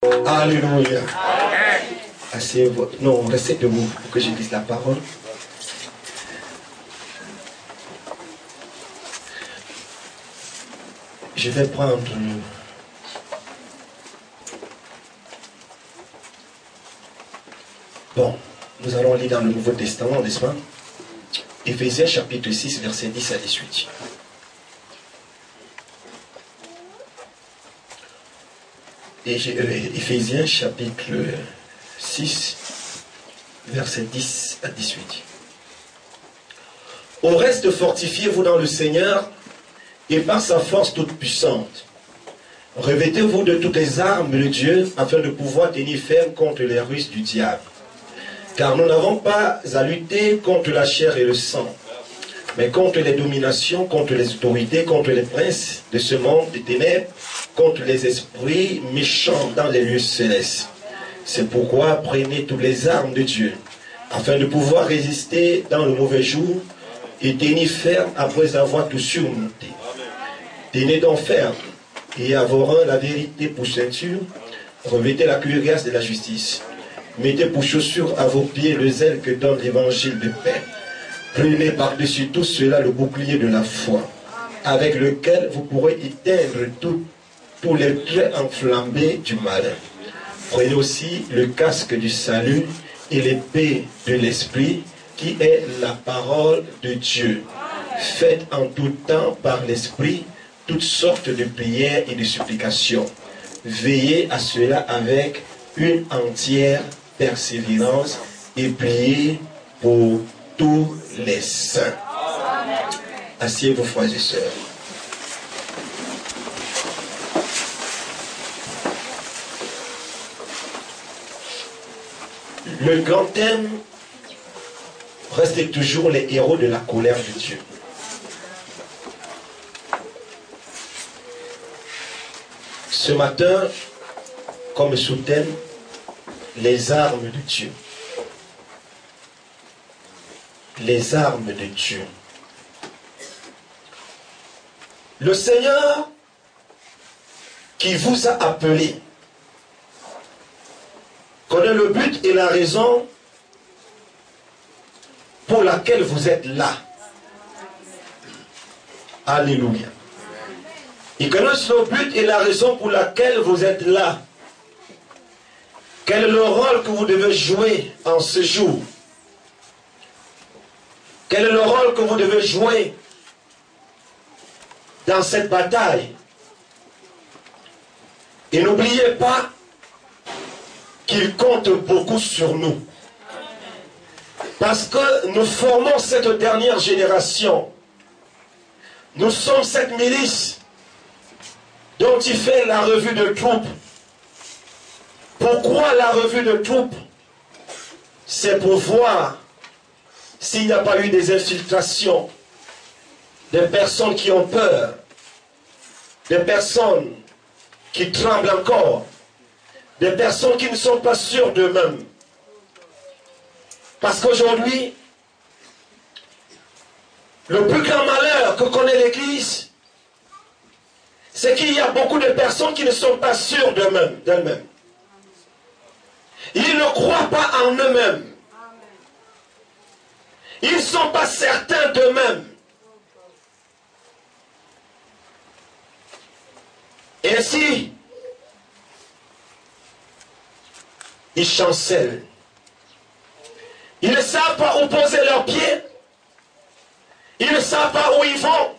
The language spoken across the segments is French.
Alléluia. Asseyez-vous. Non, restez debout pour que je dise la parole. Je vais prendre bon, nous allons lire dans le Nouveau Testament, n'est-ce pas? Éphésiens chapitre 6, versets 10 à 18. Éphésiens chapitre 6, versets 10 à 18. Au reste, fortifiez-vous dans le Seigneur et par sa force toute puissante. Revêtez-vous de toutes les armes de Dieu afin de pouvoir tenir ferme contre les ruses du diable. Car nous n'avons pas à lutter contre la chair et le sang, mais contre les dominations, contre les autorités, contre les princes de ce monde des ténèbres, contre les esprits méchants dans les lieux célestes. C'est pourquoi prenez toutes les armes de Dieu, afin de pouvoir résister dans le mauvais jour et tenir ferme après avoir tout surmonté. Tenez donc ferme et avoir la vérité pour ceinture, revêtez la cuirasse de la justice. Mettez pour chaussures à vos pieds le zèle que donne l'évangile de paix. Prenez par-dessus tout cela le bouclier de la foi, avec lequel vous pourrez éteindre tous les traits enflammés du malin. Prenez aussi le casque du salut et l'épée de l'esprit, qui est la parole de Dieu. Faites en tout temps par l'esprit toutes sortes de prières et de supplications. Veillez à cela avec une entière persévérance et priez pour tous les saints. Asseyez-vous, frères et sœurs. Le grand thème reste toujours les héros de la colère de Dieu. Ce matin, comme sous-thème, les armes de Dieu. Les armes de Dieu. Le Seigneur qui vous a appelé connaît le but et la raison pour laquelle vous êtes là. Alléluia. Il connaît le but et la raison pour laquelle vous êtes là. Quel est le rôle que vous devez jouer en ce jour? Quel est le rôle que vous devez jouer dans cette bataille? Et n'oubliez pas qu'il compte beaucoup sur nous. Parce que nous formons cette dernière génération. Nous sommes cette milice dont il fait la revue de troupes. Pourquoi la revue de troupes? C'est pour voir s'il n'y a pas eu des infiltrations, des personnes qui ont peur, des personnes qui tremblent encore, des personnes qui ne sont pas sûres d'eux-mêmes. Parce qu'aujourd'hui, le plus grand malheur que connaît l'Église, c'est qu'il y a beaucoup de personnes qui ne sont pas sûres d'elles-mêmes. Ils ne croient pas en eux-mêmes. Ils ne sont pas certains d'eux-mêmes. Et ainsi, ils chancellent. Ils ne savent pas où poser leurs pieds. Ils ne savent pas où ils vont.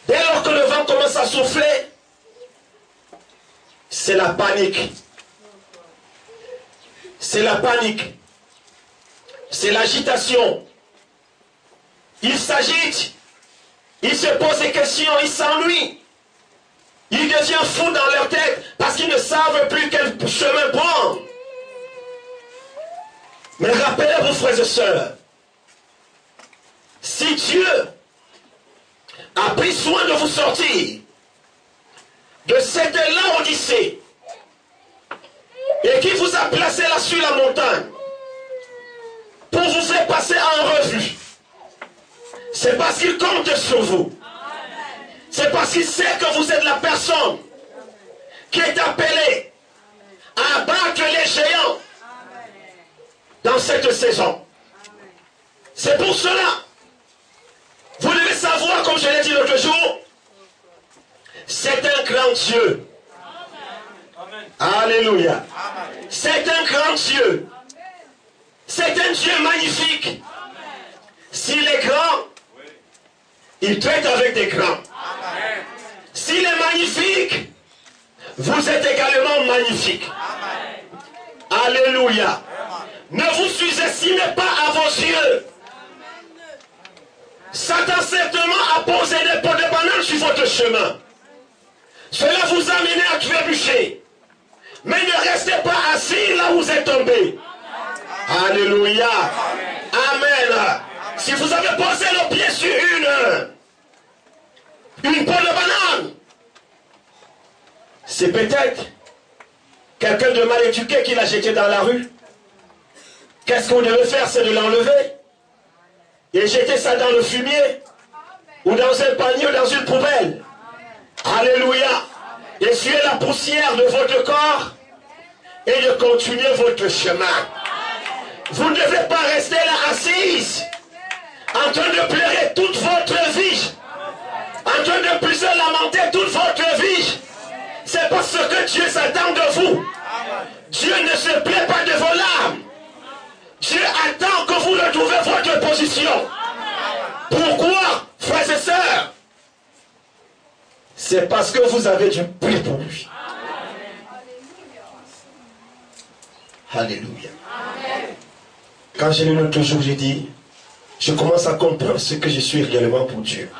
Dès lors que le vent commence à souffler, c'est la panique. C'est la panique. C'est l'agitation. Ils s'agitent. Ils se posent des questions. Ils s'ennuient. Ils deviennent fous dans leur tête parce qu'ils ne savent plus quel chemin prendre. Mais rappelez-vous, frères et sœurs, si Dieu a pris soin de vous sortir de cette Laodicée et qui vous a placé là sur la montagne pour vous faire passer en revue, c'est parce qu'il compte sur vous. C'est parce qu'il sait que vous êtes la personne qui est appelé à abattre les géants dans cette saison. C'est pour cela, vous devez savoir, comme je l'ai dit l'autre jour, c'est un grand Dieu. Alléluia. C'est un grand Dieu. C'est un Dieu magnifique. S'il est grand, il traite avec des grands. S'il est magnifique, vous êtes également magnifique. Alléluia. Ne vous sous-estimez pas à vos yeux. Satan certainement a posé des pots de banane sur votre chemin. Cela vous a amené à trébucher. Mais ne restez pas assis là où vous êtes tombé. Alléluia. Amen. Si vous avez posé le pied sur une peau de banane, c'est peut-être quelqu'un de mal éduqué qui l'a jeté dans la rue. Qu'est-ce qu'on devait faire? C'est de l'enlever et jeter ça dans le fumier ou dans un panier ou dans une poubelle. Alléluia. Essuyez la poussière de votre corps et de continuer votre chemin. Vous ne devez pas rester là assise en train de pleurer toute votre vie, en train de plus lamenter toute votre vie. C'est parce que Dieu s'attend de vous. Dieu ne se plaît pas de vos larmes. Dieu attend que vous retrouviez votre position. Pourquoi, frères et sœurs? C'est parce que vous avez du prix pour lui. Alléluia. Quand j'ai lu l'autre jour, j'ai dit, je commence à comprendre ce que je suis réellement pour Dieu.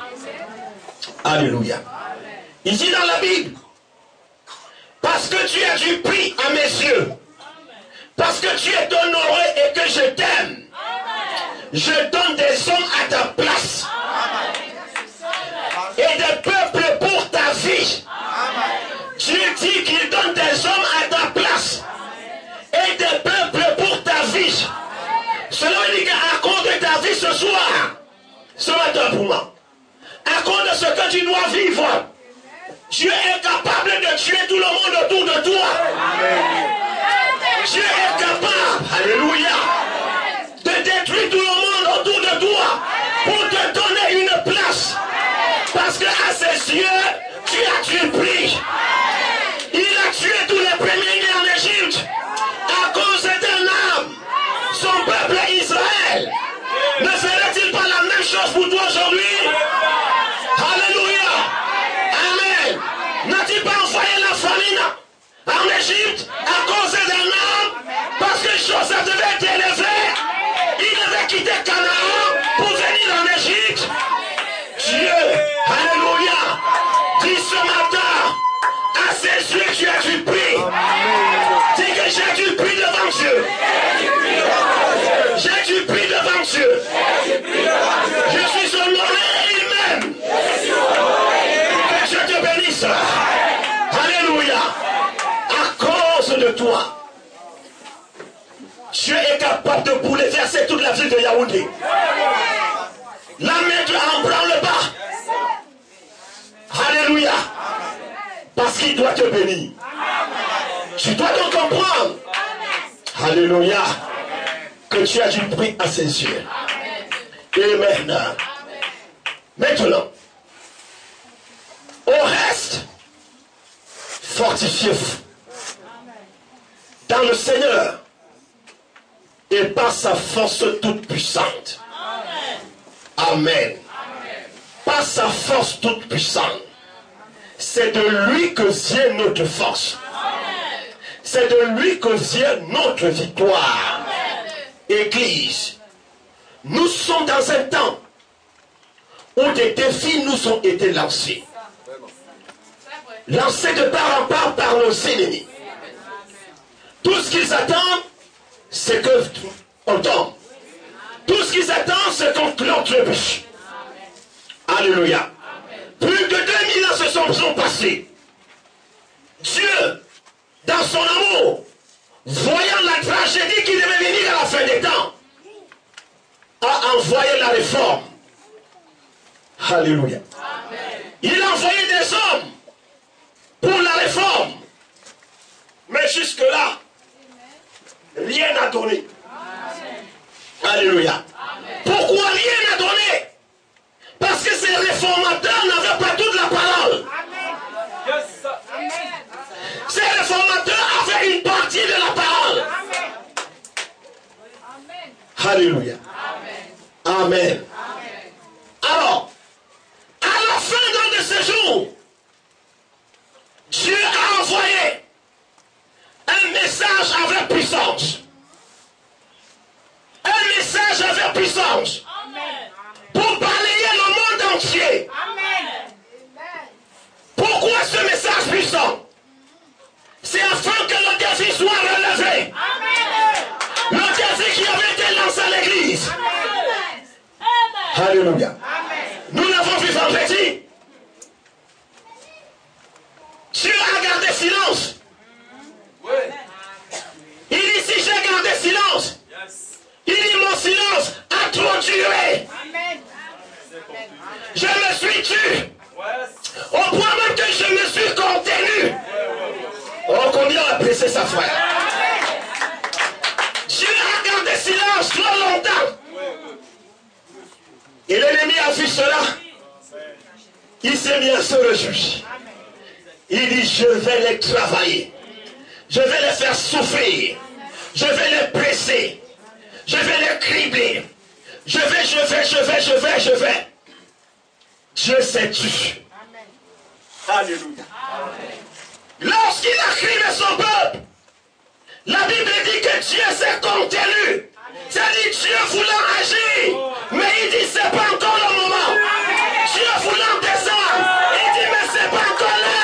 Alléluia. Il dit dans la Bible, parce que tu as du prix à mes yeux, parce que tu es honoré et que je t'aime, je donne des hommes à ta place et des peuples pour ta vie. Dieu dit qu'il donne des hommes à ta place et des peuples pour ta vie. Cela veut dire qu'à cause de ta vie ce soir, ce matin pour moi, à cause de ce que tu dois vivre, Dieu est capable de tuer tout le monde autour de toi. Dieu est capable, alléluia, de détruire tout le monde autour de toi pour te donner une place. Parce que à ses yeux, tu as du prix. Il a tué tous les premiers-nés en Égypte à cause d'un homme, son peuple Israël. Ne ferait-il pas la même chose pour toi aujourd'hui? Alléluia. Amen. N'a-t-il pas envoyé la famine en Égypte à cause d'un homme? Parce que Joseph devait être élevé. Il devait quitter Canaan pour venir en Égypte. Dieu, alléluia, dit ce matin, à ses yeux tu as du prix. Dis que j'ai du prix devant Dieu. J'ai du prix devant Dieu. Je suis honoré il-même. Que Dieu te bénisse. Alléluia. À cause de toi, Dieu est capable de bouleverser toute la ville de Yaoundé. La main de en branle pas. Alléluia. Parce qu'il doit te bénir. Tu dois donc comprendre. Alléluia. Que tu as du prix à ses yeux. Amen. Maintenant, au reste, fortifiez-vous dans le Seigneur et par sa force toute puissante. Amen. Par sa force toute puissante. C'est de lui que vient notre force. C'est de lui que vient notre victoire. Église, nous sommes dans un temps où des défis nous ont été lancés. Lancés de part en part par nos ennemis. Tout ce qu'ils attendent, c'est qu'on tombe. Tout ce qu'ils attendent, c'est qu'on trébuche. Alléluia. Plus de 2000 ans se sont passés. Dieu, dans son amour, voyant la tragédie qui devait venir à la fin des temps, a envoyé la réforme. Alléluia. Il a envoyé des hommes pour la réforme. jusque-là, rien n'a donné. Alléluia. Pourquoi rien n'a donné? Parce que ces réformateurs n'avaient pas toute la parole. Ces réformateurs avaient une partie de la parole. Alléluia. Amen. Alors, à la fin d'un de ces jours, Dieu a envoyé un message avec puissance. Un message avec puissance. Pour balayer le monde entier. Pourquoi ce message puissant? C'est afin que le défi soit relevé. Le défi qui avait été lancé à l'église. Alléluia. Nous l'avons vu vendredi. Dieu a gardé silence. Il dit si j'ai gardé silence. Il dit mon silence a trop duré. Je me suis tué. Au point même que je me suis contenu. Oh, combien a pressé sa foi. Dieu a gardé silence trop longtemps. Et l'ennemi a vu cela. Il s'est mis à se réjouir. Il dit je vais les travailler. Je vais les faire souffrir. Je vais les presser. Je vais les cribler. Je vais. Dieu s'est tué. Alléluia. Lorsqu'il a criblé son peuple, la Bible dit que Dieu s'est contenu. C'est-à-dire Dieu voulant agir, mais il dit c'est pas encore le moment. Dieu voulant descendre, il dit mais c'est pas encore là.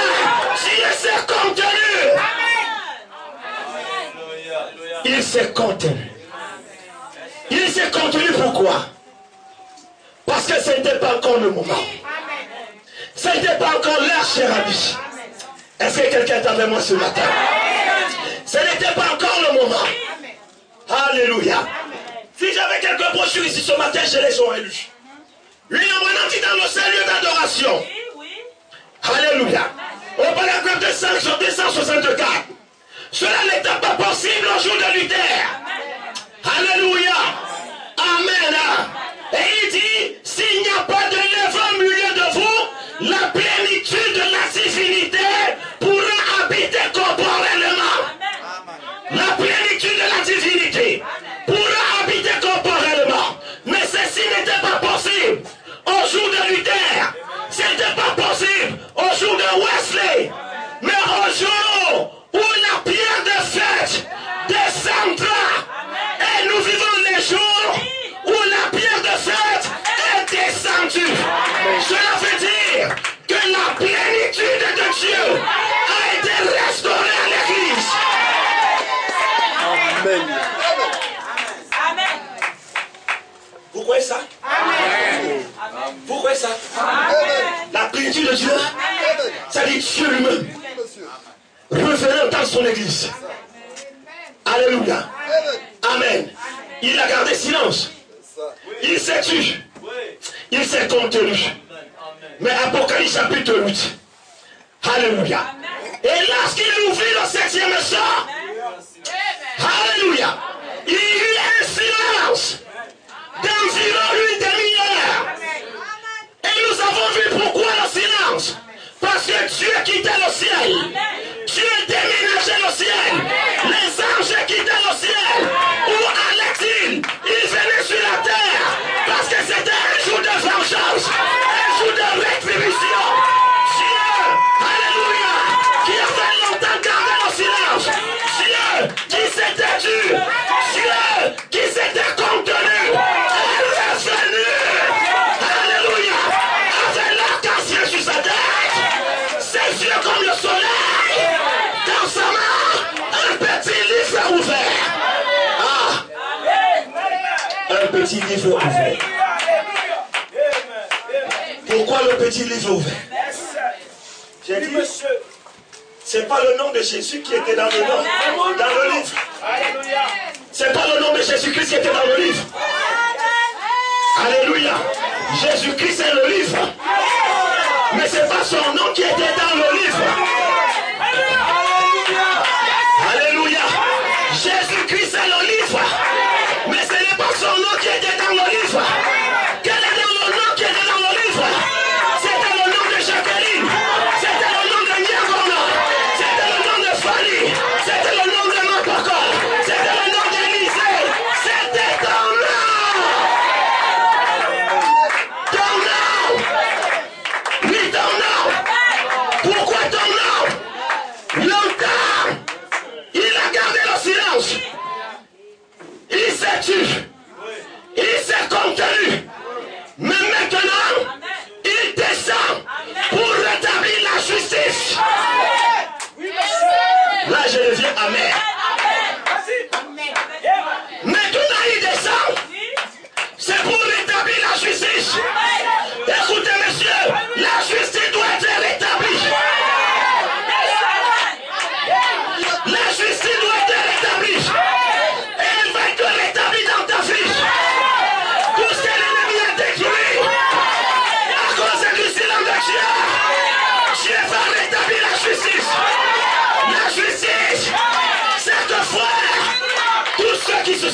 Dieu s'est contenu. Il s'est contenu. Il s'est contenu pourquoi? Parce que ce n'était pas encore le moment. Ce n'était pas encore l'heure, cher ami. Est-ce que quelqu'un est avec moi ce matin? Ce n'était pas encore le moment. Alléluia. Si j'avais quelques brochures ici ce matin, je les aurais lues. Lui, on m'a dit dans le seul lieu d'adoration. Alléluia. Au paragraphe 264. Cela n'était pas possible au jour de Luther. Alléluia. Amen. Et il dit, s'il n'y a pas de levain au milieu de vous, la plénitude de la divinité pourra habiter corporellement. La plénitude de la divinité pourra habiter corporellement. Mais ceci n'était pas possible au jour de Luther. Ce n'était pas possible au jour de Wesley. Mais au jour où la pierre de fête descendra, et nous vivons les jours où la pierre de fête est descendue. Cela veut dire que la plénitude de Dieu a été restaurée à l'église. Amen. Amen. Vous croyez ça? Amen. Vous croyez ça? Amen. La plénitude de Dieu, ça dit Dieu lui-même revenant dans son église. Alléluia. Amen. Il a gardé silence. Il s'est tué. Il s'est contenu. Mais Apocalypse chapitre 8. Alléluia. Et lorsqu'il ouvrit le 7e sort, alléluia, il y eut un silence d'environ une demi-heure. Et nous avons vu pourquoi le silence. Parce que Dieu quittait le ciel. Dieu déménageait le ciel. Les anges quittaient le ciel. Où allait-il? Il venait sur la terre. Parce que c'était un jour de vengeance. Un jour de rétribution. Dieu, alléluia, qui avait longtemps gardé le silence. Dieu qui s'était tu. Dieu qui s'était contenu. Est revenu. Alléluia. Avec l'arc-en-ciel sur sa tête. Ses yeux comme le soleil. Dans sa main, un petit livre ouvert. Ah. Un petit livre ouvert. Pourquoi le petit livre ouvert? J'ai dit, c'est pas le nom de Jésus qui était dans le nom, dans le livre. C'est pas le nom de Jésus-Christ qui était dans le livre. Alléluia. Jésus-Christ est le livre. Mais c'est pas son nom qui était dans le livre. Alléluia.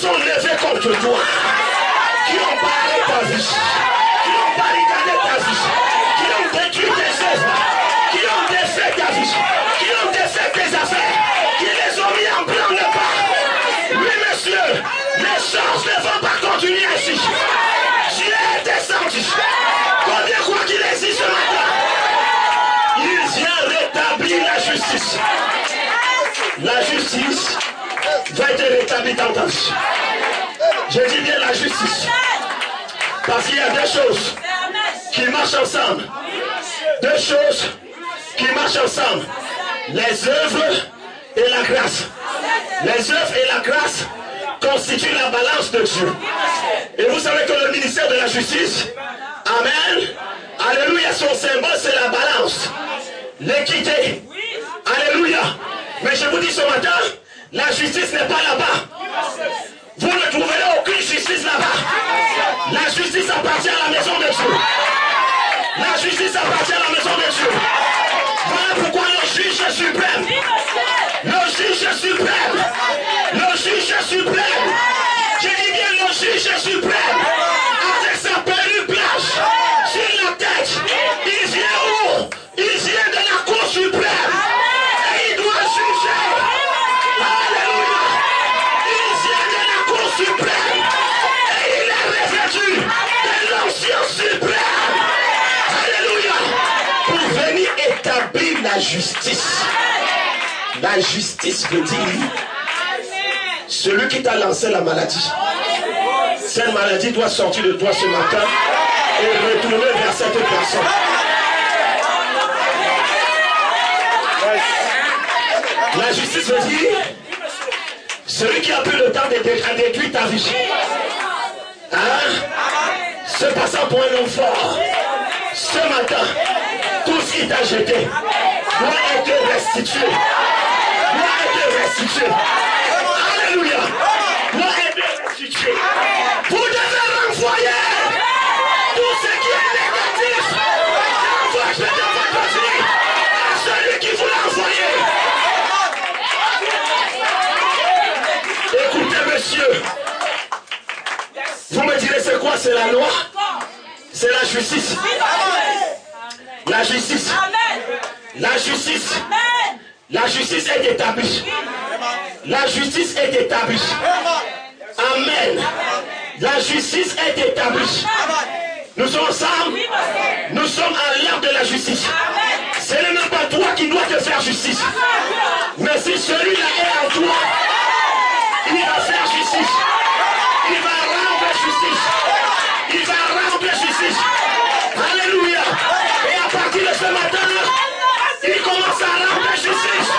sont levés contre toi, qui ont parlé ta vie, qui ont barricadé ta vie, qui ont détruit tes œuvres, qui ont défait ta vie, qui ont défait tes affaires, qui les ont mis en blanc le pas. Oui, monsieur, les choses ne vont pas continuer ainsi. Dieu est descendu. Combien quoi qu'il existe ce matin, il vient rétablir la justice. La justice va être rétablie dans ta vie. Je dis bien la justice. Parce qu'il y a deux choses qui marchent ensemble. Deux choses qui marchent ensemble. Les œuvres et la grâce. Les œuvres et la grâce constituent la balance de Dieu. Et vous savez que le ministère de la justice, amen, alléluia, son symbole c'est la balance. L'équité. Alléluia. Mais je vous dis ce matin, la justice n'est pas là-bas. Vous ne trouverez aucune justice là-bas. La justice appartient à la maison de Dieu. La justice appartient à la maison de Dieu. Voilà pourquoi le juge suprême, le juge suprême, le juge suprême, je dis bien le juge suprême, avec sa perruque blanche sur la tête, il vient où? Il vient de la cour suprême. Et il doit juger. Alléluia. Il vient de la cour suprême. Et il est revêtu de l'ancien suprême. Alléluia. Pour venir établir la justice. La justice veut dire celui qui t'a lancé la maladie. Cette maladie doit sortir de toi ce matin et retourner vers cette personne. La justice veut dire celui qui a pris le temps de détruire ta vie. Hein? Se passant pour un homme fort. Ce matin, tout ce qui t'a jeté doit être restitué. Doit être restitué. Alléluia. Doit être restitué. Vous devez renvoyer tout ce qui est négatif de votre vie à celui qui vous l'a envoyé. Écoutez, monsieur, vous me direz c'est quoi? C'est la loi? C'est la justice. La justice. La justice. La justice est établie. La justice est établie. Amen. La justice est établie. Nous sommes ensemble. Nous sommes à l'heure de la justice. Ce n'est même pas toi qui dois te faire justice. Mais si celui-là est en toi, il va faire justice. Il va rendre justice. Il va rendre justice. Alléluia. Et à partir de ce matin, il commence à rendre justice.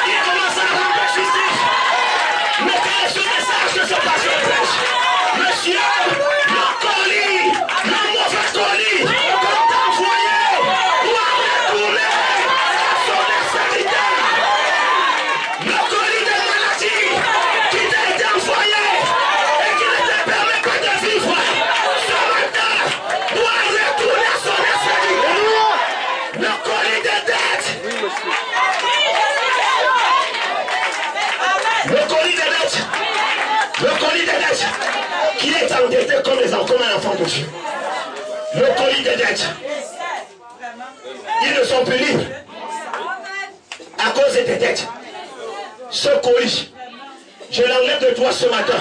Il commence à rendre justice. Mais quel est ce message que ce pasteur prêche? Monsieur, le colis, le mauvais colis, qu'on t'a envoyé, doit retourner à son extrémité. Le colis de maladie qui t'a été envoyé et qui ne te permet pas de vivre, ce matin, doit retourner à son extrémité. Le colis de dette. Le colis de dette. Le colis de dette. Qui est endetté comme un enfant de Dieu. Le colis de dette. Ils ne sont plus libres à cause de tes dettes. Ce colis, je l'enlève de toi ce matin.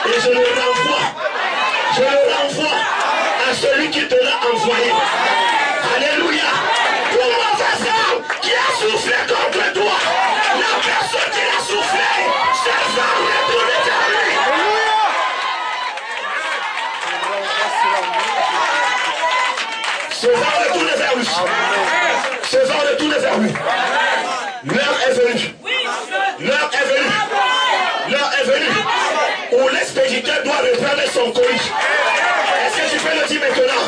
Et je le renvoie. Je le renvoie à celui qui te l'a envoyé. Alléluia. Pour mauvais femme qui a soufflé contre toi, la personne qui l'a soufflé, c'est va retourner vers lui. Ce va retourner vers lui. Ce va retourner vers lui. L'heure est venue. L'heure est venue. L'heure est venue où l'expéditeur doit reprendre son colis. Est-ce que tu peux le dire maintenant?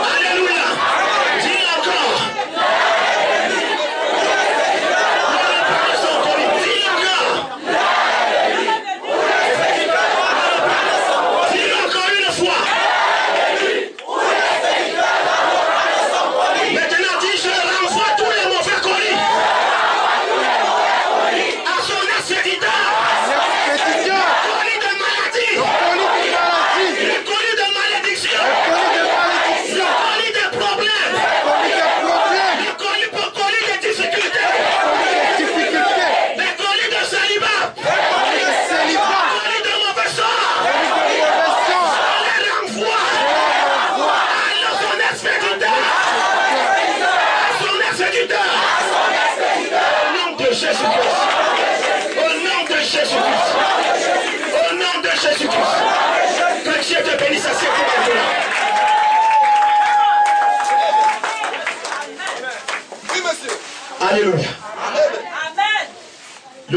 Alléluia. Dis encore. Dis encore. Dis encore une fois. Maintenant dis, je renvoie tous les mauvais colis.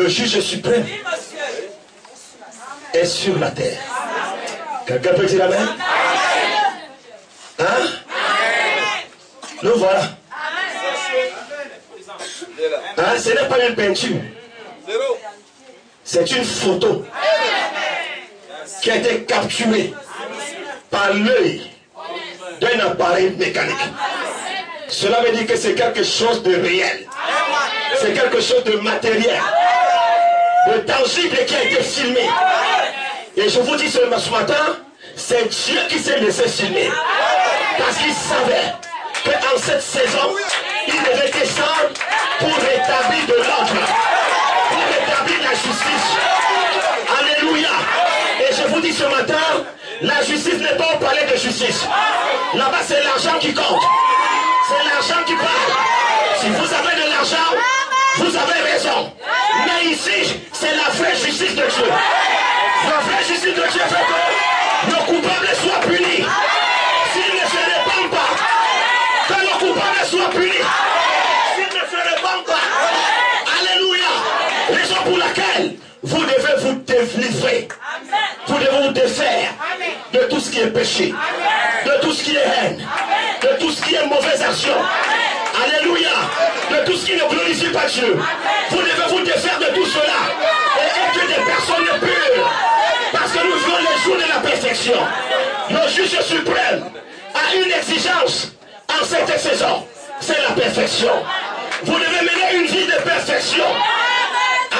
Le juge suprême est sur la terre. Quelqu'un peut dire amen? Hein? Nous voilà. Hein? Ce n'est pas une peinture. C'est une photo qui a été capturée par l'œil d'un appareil mécanique. Cela veut dire que c'est quelque chose de réel. C'est quelque chose de matériel, de tangible qui a été filmé. Et je vous dis ce matin, c'est Dieu qui s'est laissé filmer. Parce qu'il savait qu'en cette saison, il devait descendre pour rétablir de l'ordre, pour rétablir la justice. Alléluia. Et je vous dis ce matin, la justice n'est pas au palais de justice. Là-bas, c'est l'argent qui compte. C'est l'argent qui parle. Si vous avez de l'argent, vous avez raison. Mais ici, c'est la vraie justice de Dieu. La vraie justice de Dieu fait que le coupable soit puni. S'il ne se répand pas, que le coupable soit puni. S'il ne se répand pas. Alléluia. Raison pour laquelle vous devez vous délivrer. Vous devez vous défaire de tout ce qui est péché, de tout ce qui est haine, de tout ce qui est mauvaise action. Alléluia. De tout ce qui ne glorifie pas Dieu. Vous devez vous défaire de tout cela et être des personnes pures. Parce que nous vivons les jours de la perfection. Le juge suprême a une exigence en cette saison. C'est la perfection. Vous devez mener une vie de perfection.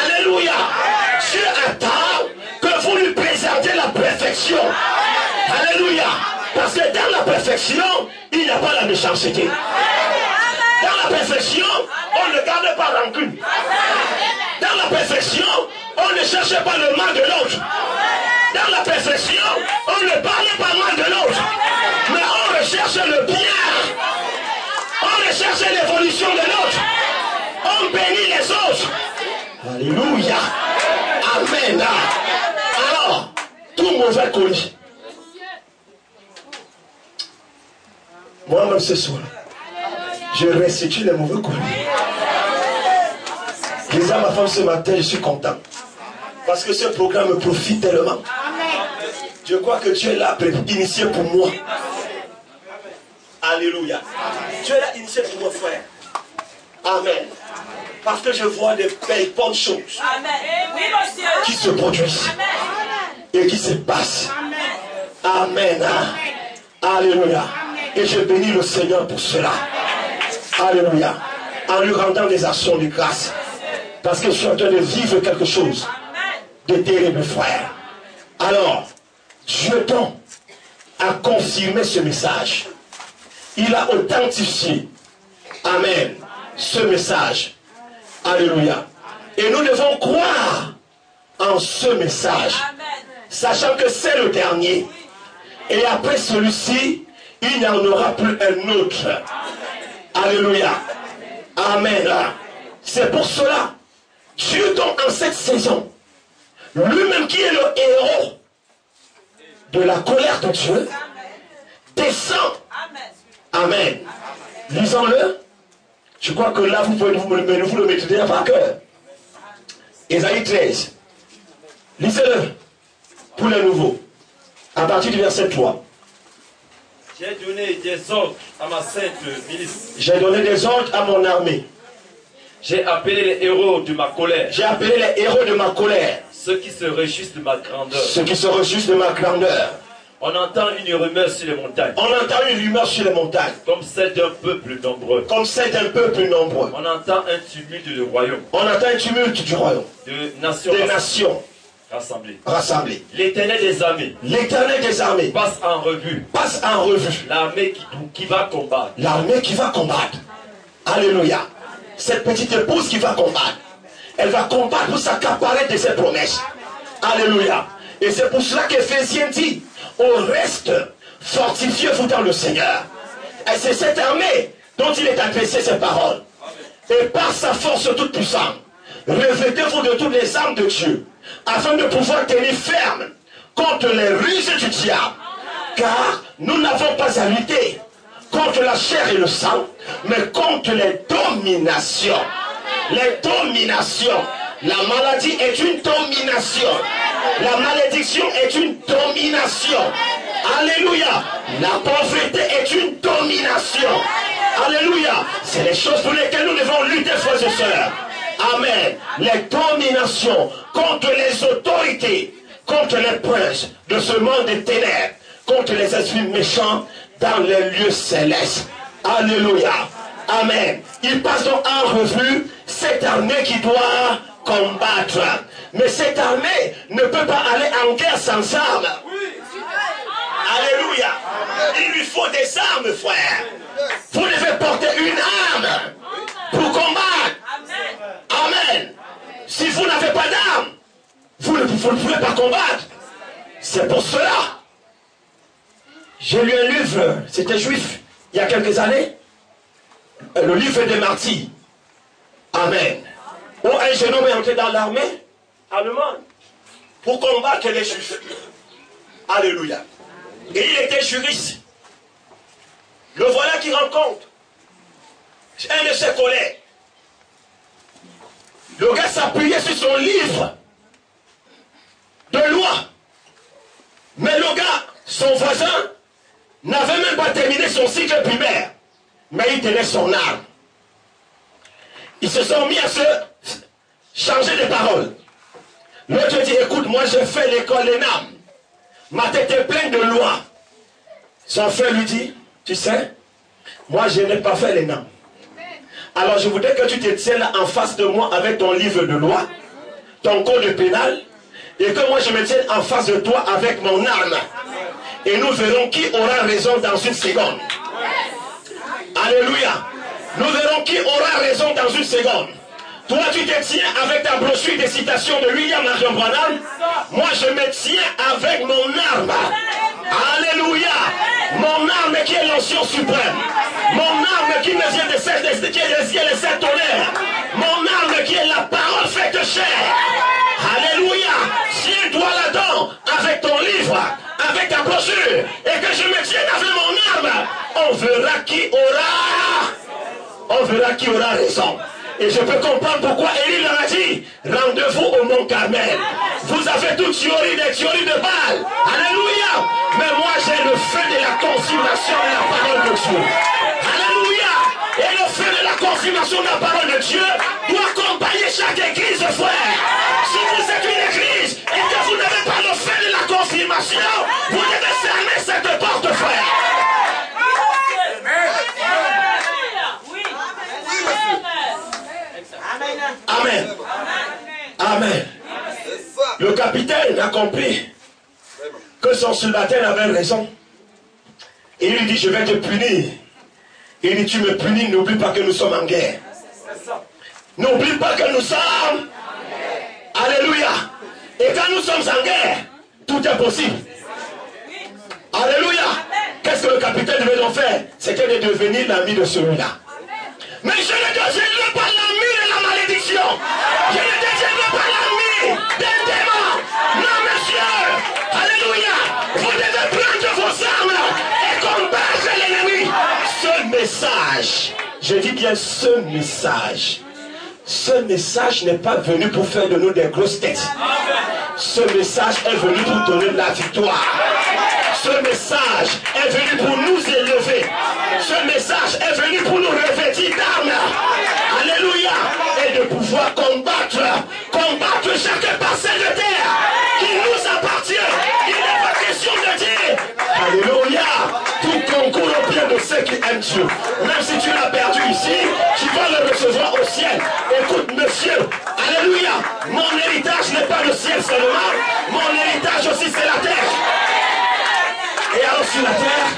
Alléluia. Dieu attend que vous lui présentez la perfection. Alléluia. Parce que dans la perfection, il n'y a pas la méchanceté. Dans la perfection, on ne garde pas rancune. Dans la perfection, on ne cherche pas le mal de l'autre. Dans la perfection, on ne parle pas mal de l'autre. Mais on recherche le bien. On recherche l'évolution de l'autre. On bénit les autres. Alléluia. Amen. Alors, tout mauvais colis. Moi-même ce soir, je restitue les mauvais colis. Je disais à ma femme ce matin, je suis content. Parce que ce programme me profite tellement. Je crois que Dieu l'a initié pour moi. Alléluia. Dieu l'a initié pour moi, frère. Amen. Parce que je vois des belles bonnes choses qui se produisent et qui se passent. Amen. Alléluia. Et je bénis le Seigneur pour cela. Alléluia. En lui rendant des actions de grâce. Parce que je suis en train de vivre quelque chose de terrible, frère. Alors, Dieu donc a confirmé ce message. Il a authentifié. Amen. Ce message. Alléluia. Et nous devons croire en ce message. Sachant que c'est le dernier. Et après celui-ci, il n'y en aura plus un autre. Alléluia. Amen. C'est pour cela, Dieu donc en cette saison, lui-même qui est le héros de la colère de Dieu, descend. Amen. Lisons-le. Je crois que là, vous pouvez vous le maîtriser par cœur. Ésaïe 13. Lisez-le pour les nouveaux. À partir du verset 3. J'ai donné des ordres à ma sainte milice. J'ai donné des ordres à mon armée. J'ai appelé les héros de ma colère. J'ai appelé les héros de ma colère. Ceux qui se réjouissent de ma grandeur. Ceux qui se réjouissent de ma grandeur. On entend une rumeur sur les montagnes. On entend une rumeur sur les montagnes. Comme celle d'un peuple nombreux. Comme celle d'un peuple nombreux. On entend un tumulte de royaume. On entend un tumulte du royaume. De nations. Des nations. Rassemblées. L'Éternel des armées. L'Éternel des armées. Passe en revue. Passe en revue. L'armée qui va combattre. L'armée qui va combattre. Alléluia. Cette petite épouse qui va combattre. Elle va combattre pour s'accaparer de ses promesses. Alléluia. Et c'est pour cela qu'Éphésiens dit, au reste, fortifiez-vous dans le Seigneur. Et c'est cette armée dont il est adressé ces paroles. Et par sa force toute puissante, revêtez-vous de toutes les armes de Dieu, afin de pouvoir tenir ferme contre les ruses du diable. Car nous n'avons pas à lutter contre la chair et le sang, mais contre les dominations. Les dominations. La maladie est une domination. La malédiction est une domination. Alléluia. La pauvreté est une domination. Alléluia. C'est les choses pour lesquelles nous devons lutter, frères et sœurs. Amen. Les dominations contre les autorités, contre les princes de ce monde des ténèbres, contre les esprits méchants dans les lieux célestes. Alléluia. Amen. Il passe donc en revue cette armée qui doit combattre. Mais cette armée ne peut pas aller en guerre sans armes. Alléluia. Il lui faut des armes, frère. Vous devez porter une arme pour combattre. Amen. Si vous n'avez pas d'arme, vous ne pouvez pas combattre. C'est pour cela. J'ai lu un livre, c'était juif, il y a quelques années. Le livre des martyrs. Amen. Où un jeune homme est entré dans l'armée allemande pour combattre les juifs. Alléluia. Et il était juriste. Le voilà qui rencontre un de ses collègues. Le gars s'appuyait sur son livre de loi. Mais le gars, son voisin, n'avait même pas terminé son cycle primaire. Mais il tenait son arme. Ils se sont mis à se changer de parole. L'autre dit, écoute, moi j'ai fait l'école ENAM. Ma tête est pleine de lois. Son frère lui dit, tu sais, moi je n'ai pas fait l'ENAM. Alors je voudrais que tu te tiennes là en face de moi avec ton livre de loi, ton code pénal, et que moi je me tienne en face de toi avec mon arme. Et nous verrons qui aura raison dans une seconde. Alléluia. Nous verrons qui aura raison dans une seconde. Toi tu te tiens avec ta brochure des citations de William Marion Branham. Moi je me tiens avec mon arme. Alléluia. Mon arme qui est l'onction suprême. Mon arme qui me vient de celle qui est des ciels et sept tonnerres. Mon arme qui est la parole faite chair. Alléluia. Tiens-toi là-dedans avec ton livre, avec ta brochure, et que je me tienne avec mon arme. On verra qui aura raison. Et je peux comprendre pourquoi Élie leur a dit, rendez-vous au mont Carmel. Vous avez toutes des théories de Baal. Alléluia. Mais moi j'ai le feu de la confirmation de la parole de Dieu. Alléluia. Et le feu de la confirmation de la parole de Dieu doit accompagner chaque église, frère. Si vous êtes une église et que vous n'avez pas le feu de la confirmation, vous devez fermer cette porte, frère. Amen. Amen. Le capitaine a compris que son subalterne avait raison. Et il lui dit, je vais te punir. Il dit, tu me punis, n'oublie pas que nous sommes en guerre. N'oublie pas que nous sommes. Alléluia. Et quand nous sommes en guerre, tout est possible. Alléluia. Qu'est-ce que le capitaine devait donc faire? C'était de devenir l'ami de celui-là. Mais je ne deviendrai pas l'ami de la malédiction. Je ne deviendrai pas l'ami des démons. Non, monsieur. Alléluia. Vous devez prendre vos armes et combattre l'ennemi. Ce message, je dis bien ce message n'est pas venu pour faire de nous des grosses têtes. Ce message est venu pour donner la victoire. Ce message est venu pour nous élever. Ce message est venu pour nous revêtir d'armes. Alléluia. Et de pouvoir combattre chaque parcelle de terre qui nous appartient. Il n'est pas question de dire alléluia. Tout concourt au bien de ceux qui aiment Dieu. Même si tu l'as perdu ici, tu vas le recevoir au ciel. Écoute, monsieur, alléluia. Mon héritage n'est pas le ciel seulement. Mon héritage aussi c'est la terre. Et alors sur la terre,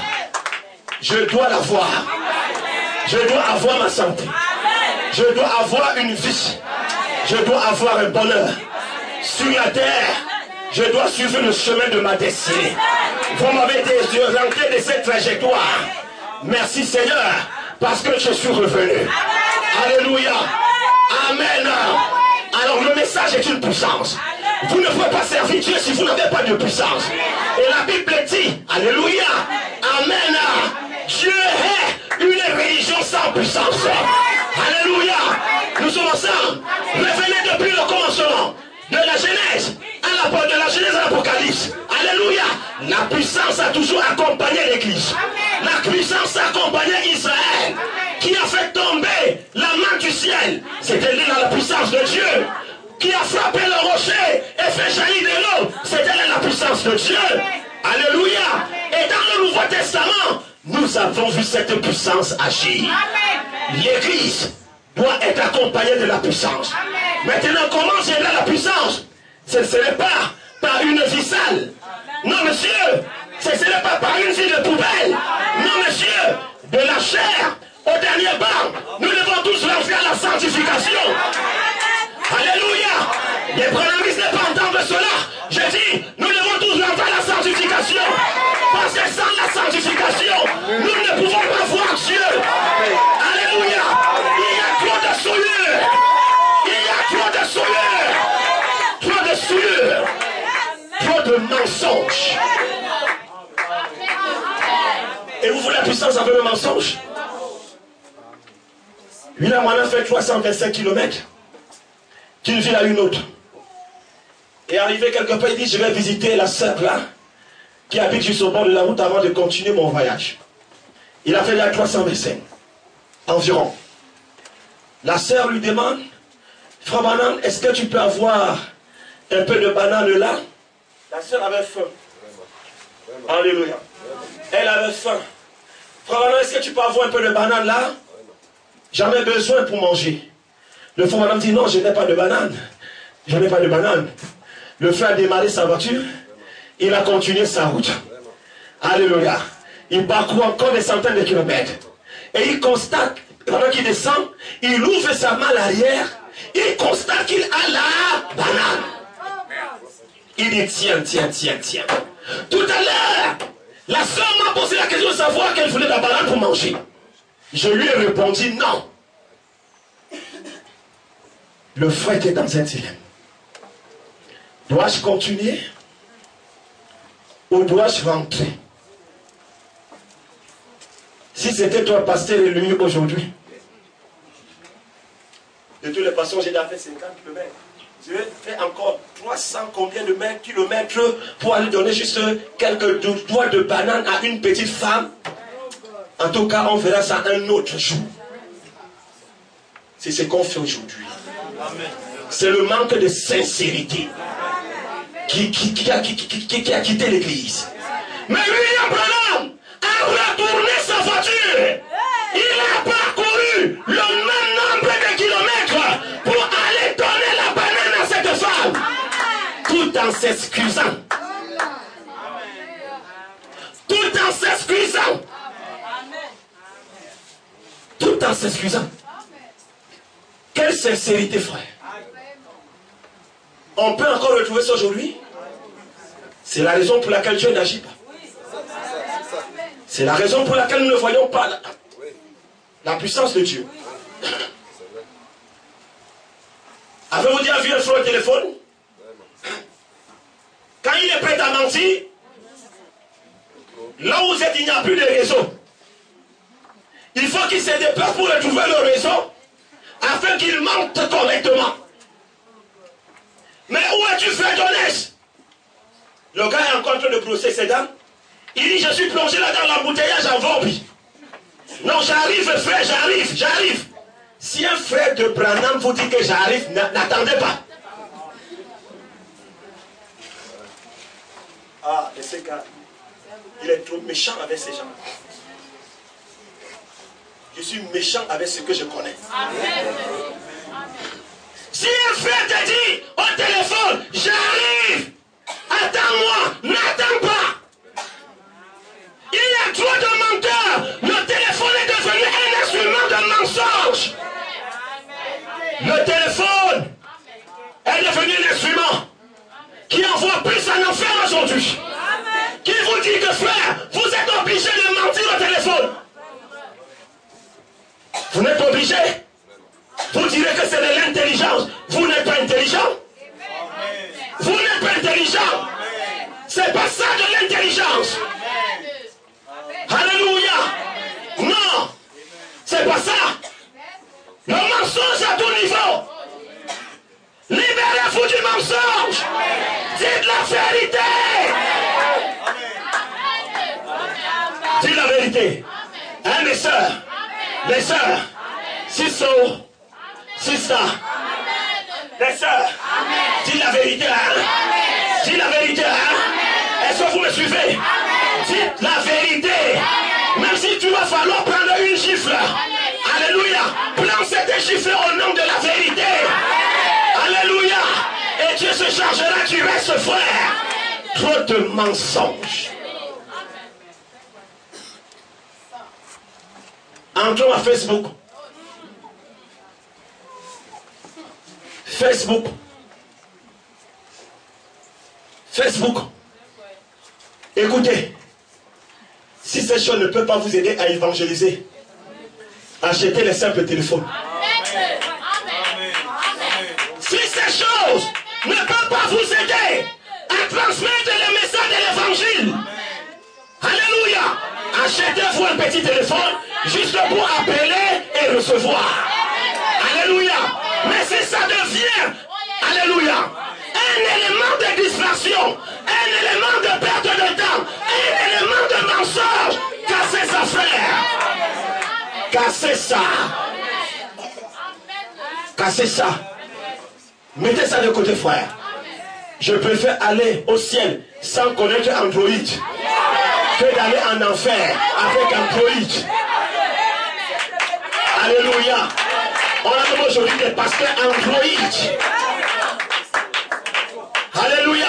je dois l'avoir. Je dois avoir ma santé. Je dois avoir une vie. Je dois avoir un bonheur. Sur la terre, je dois suivre le chemin de ma destinée. Vous m'avez désorienté de cette trajectoire. Merci Seigneur, parce que je suis revenu. Alléluia. Amen. Alors le message est une puissance. Vous ne pouvez pas servir Dieu si vous n'avez pas de puissance. Et la Bible dit, alléluia, amen, Dieu est une religion sans puissance. Alléluia, nous sommes ensemble. Revenez depuis le commencement. de la Genèse à l'Apocalypse. Alléluia. La puissance a toujours accompagné l'Église. La puissance a accompagné Israël. Qui a fait tomber la main du ciel? C'était la puissance de Dieu. Qui a frappé le rocher et fait jaillir de l'eau? C'était la puissance de Dieu. Alléluia. Et dans le Nouveau Testament, nous avons vu cette puissance agir. L'Église doit être accompagnée de la puissance. Maintenant, comment viendra la puissance? Ce ne serait pas par une ficelle. Non, monsieur. Ce ne serait pas par une fille de poubelle. Non, monsieur. De la chair au dernier banc. Nous devons tous rentrer à la sanctification. Alléluia. Les prénomistes ne pas entendre cela. Je dis, nous devons tous rentrer à la sanctification. Parce que sans la sanctification, nous ne pouvons pas voir Dieu. Alléluia. Il y a trop de souillure. Il y a trop de souillure. Trop de souillure. Trop de mensonges. Et vous voulez la puissance avec le mensonge? William Branham fait 325 km d'une ville à une autre. Et arrivé quelque part, il dit, je vais visiter la sœur là, qui habite juste au bord de la route avant de continuer mon voyage. Il a fait là 325 environ. La sœur lui demande, Frère Branham, est-ce que tu peux avoir un peu de banane là? La sœur avait faim. Alléluia. Elle avait faim. Frère Branham, est-ce que tu peux avoir un peu de banane là? J'en ai besoin pour manger. Le frère Branham dit, non, je n'ai pas de banane. Je n'ai pas de banane. Le frère a démarré sa voiture. Il a continué sa route. Alléluia. Il parcourt encore des centaines de kilomètres. Et il constate, pendant qu'il descend, il ouvre sa main à l'arrière. Il constate qu'il a la banane. Il dit, tiens. Tout à l'heure, la soeur m'a posé la question de savoir qu'elle voulait de la banane pour manger. Je lui ai répondu non. Le frère était dans un dilemme. Dois-je continuer ou dois-je rentrer? Si c'était toi, pasteur élu aujourd'hui, de toutes les façons, j'ai déjà fait 50 km. Je vais faire encore 300 combien de kilomètres pour aller donner juste quelques doigts de banane à une petite femme. En tout cas, on verra ça un autre jour. C'est ce qu'on fait aujourd'hui. C'est le manque de sincérité qui a quitté l'église. Mais William Branham a retourné sa voiture. Il a parcouru le même nombre de kilomètres pour aller donner la banane à cette femme. Tout en s'excusant. Tout en s'excusant. Tout en s'excusant. Quelle sincérité, frère. On peut encore retrouver ça aujourd'hui. C'est la raison pour laquelle Dieu n'agit pas. C'est la raison pour laquelle nous ne voyons pas la puissance de Dieu. Avez-vous déjà vu un frère au téléphone? Quand il est prêt à mentir, là où vous êtes, il n'y a plus de réseau. Il faut qu'il se déplace pour retrouver le réseau afin qu'il mente correctement. Mais où es-tu, frère Jonas? Le gars est encore en train de brosser ses dents. Il dit, je suis plongé là dans l'embouteillage en Vorbi. Non, j'arrive, frère, j'arrive. Si un frère de Branham vous dit que j'arrive, n'attendez pas. Ah, et ce gars, il est trop méchant avec ces gens. Je suis méchant avec ce que je connais. Amen. Si un frère te dit au téléphone, j'arrive, attends-moi, n'attends pas. Il y a trop de menteurs. Le téléphone est devenu un instrument de mensonge. Le téléphone est devenu un instrument qui envoie plus en enfer aujourd'hui. Qui vous dit que, frère, vous êtes obligé de mentir au téléphone? Vous n'êtes pas obligé. Vous direz que c'est de l'intelligence. Vous n'êtes pas intelligent. Vous n'êtes pas intelligent. C'est pas ça de l'intelligence. Alléluia. Non. C'est pas ça. Le mensonge à tout niveau. Libérez-vous du mensonge. vérité. Hein, mes sœurs? Les sœurs? Sister. Les sœurs? Dis la vérité, hein? Dis la vérité, hein? Est-ce que vous me suivez? Dites la vérité. Même si tu vas falloir prendre une gifle. Alléluia. Prends cette gifle au nom de la vérité. Alléluia. Et Dieu se chargera du reste, frère. Trop de mensonges. Entrons à Facebook. Facebook. Écoutez, si ces choses ne peuvent pas vous aider à évangéliser, achetez les simples téléphones. Si ces choses ne peuvent pas vous aider à transmettre le message de l'évangile, alléluia, achetez-vous un petit téléphone juste pour appeler et recevoir. Alléluia. Mais si ça devient, alléluia, un élément de distraction, un élément de perte de temps, un élément de mensonge, cassez ça, frère. Cassez ça. Cassez ça. Mettez ça de côté, frère. Je préfère aller au ciel sans connaître Android que d'aller en enfer avec Android. Alléluia. On a comme aujourd'hui des pasteurs Android. Alléluia.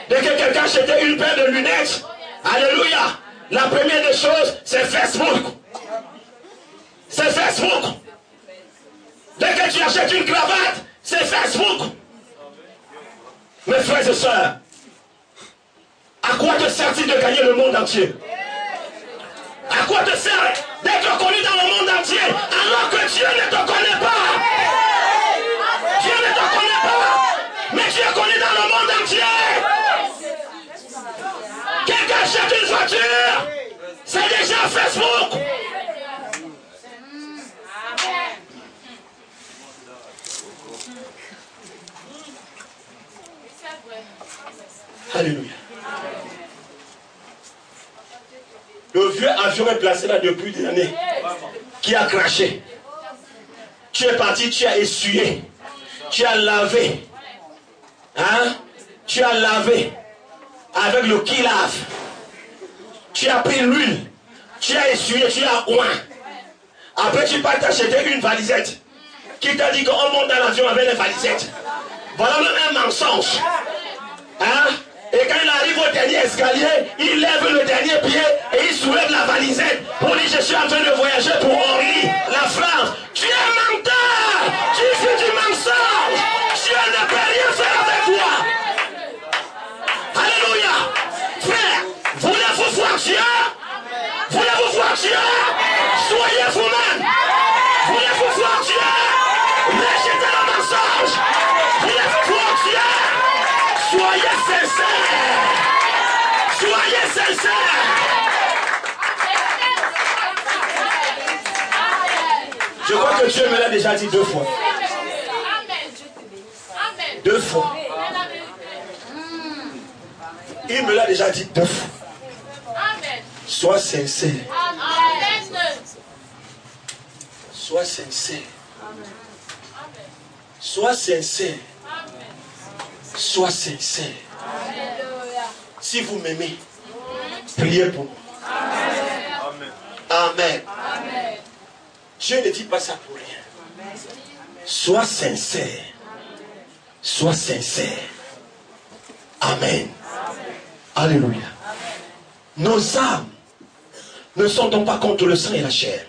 Dès que quelqu'un achetait une paire de lunettes, alléluia, la première des choses, c'est Facebook. C'est Facebook. Dès que tu achètes une cravate, c'est Facebook. Mes frères et sœurs, à quoi te sert-il de gagner le monde entier? À quoi te sert d'être connu dans le monde entier alors que Dieu ne te connaît pas? Dieu ne te connaît pas, mais Dieu est connu dans le monde entier. Quelqu'un achète une voiture, c'est déjà Facebook. Alléluia. Le vieux avion est placé là depuis des années, qui a craché. Tu es parti, tu as essuyé, tu as lavé. Hein? Tu as lavé avec le qui lave. Tu as pris l'huile, tu as essuyé, tu as oint. Après tu pars t'acheter une valisette. Qui t'a dit qu'on monte dans l'avion avec les valisettes? Voilà un mensonge. Hein? Et quand il arrive au dernier escalier, il lève le dernier pied et il soulève la valisette pour dire je suis en train de voyager pour Orly, la France. Tu es menteur, tu fais du mensonge. Dieu ne peut rien faire avec toi. Alléluia. Frère, voulez-vous voir Dieu? Voulez-vous voir Dieu? Soyez vous-même. Voulez-vous voir Dieu? Rejetez le mensonge. Voulez-vous voir Dieu? Soyez sincères. Soyez sincères. Je crois que Dieu me l'a déjà dit 2 fois. 2 fois. Il me l'a déjà dit 2 fois. Sois sincère. Sois sincère. Sois sincère. Sois sincère. Si vous m'aimez, priez pour moi. Amen. Dieu ne dit pas ça pour rien. Sois sincère. Sois sincère. Amen. Alléluia. Nos âmes ne sont donc pas contre le sang et la chair,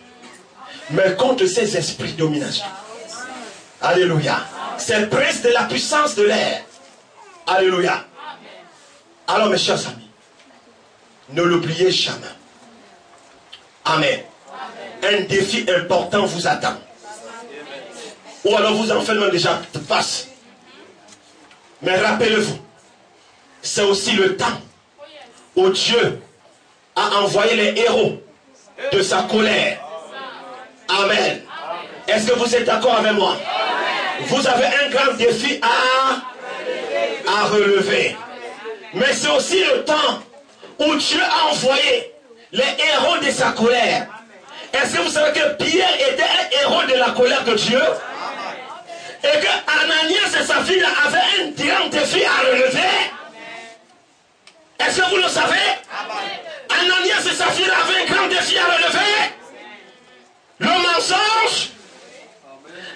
mais contre ces esprits de domination. Alléluia. C'est le prince de la puissance de l'air. Alléluia. Alors mes chers amis, ne l'oubliez jamais. Amen. Un défi important vous attend. Ou alors vous en faites même déjà face. Mais rappelez-vous, c'est aussi le temps où Dieu a envoyé les héros de sa colère. Amen. Est-ce que vous êtes d'accord avec moi? Vous avez un grand défi à relever. Mais c'est aussi le temps où Dieu a envoyé les héros de sa colère. Est-ce que vous savez que Pierre était un héros de la colère de Dieu? Et que Ananias et sa fille avaient un grand défi à relever? Est-ce que vous le savez? Ananias et sa fille avaient un grand défi à relever. Le mensonge,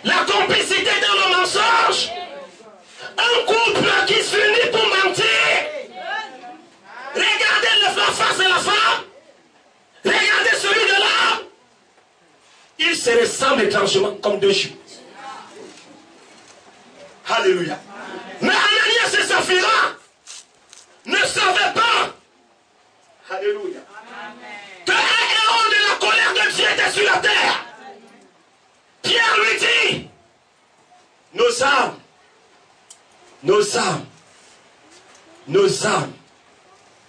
la complicité dans le mensonge, un couple qui se finit pour mentir. Regardez la face de la femme, regardez celui de l'homme. Ils se ressemblent étrangement comme deux jumeaux. Alléluia. Mais Ananias et sa fille ne savaient pas. Alléluia. Que un héros de la colère de Dieu était sur la terre. Pierre lui dit, nos âmes,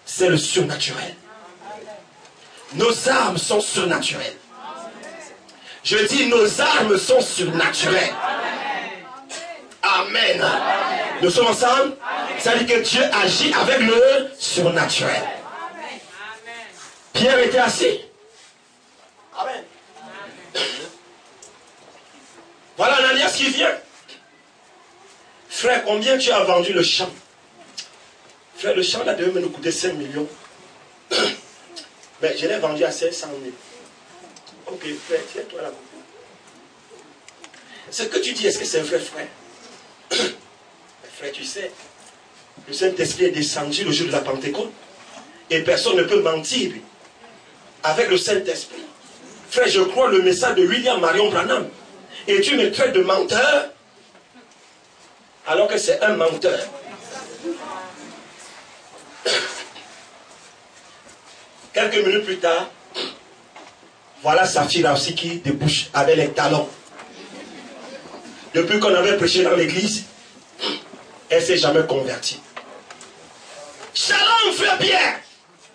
c'est le surnaturel. Nos âmes sont surnaturelles. Je dis, nos armes sont surnaturelles. Amen. Nous sommes ensemble. Ça veut dire que Dieu agit avec le surnaturel. Pierre était assis. Amen. Voilà Ananias qui vient. Frère, combien tu as vendu le champ? Frère, le champ là devait nous coûter 5 millions. Mais je l'ai vendu à 500 000. Ok, frère, tiens-toi là. Ce que tu dis, est-ce que c'est vrai, frère? Frère, tu sais, le Saint-Esprit est descendu le jour de la Pentecôte. Et personne ne peut mentir avec le Saint-Esprit. Frère, je crois le message de William Marion Branham. Et tu me traites de menteur, alors que c'est un menteur. Quelques minutes plus tard, voilà sa fille là aussi qui débouche avec les talons. Depuis qu'on avait prêché dans l'église, elle ne s'est jamais convertie. Shalom, frère Pierre.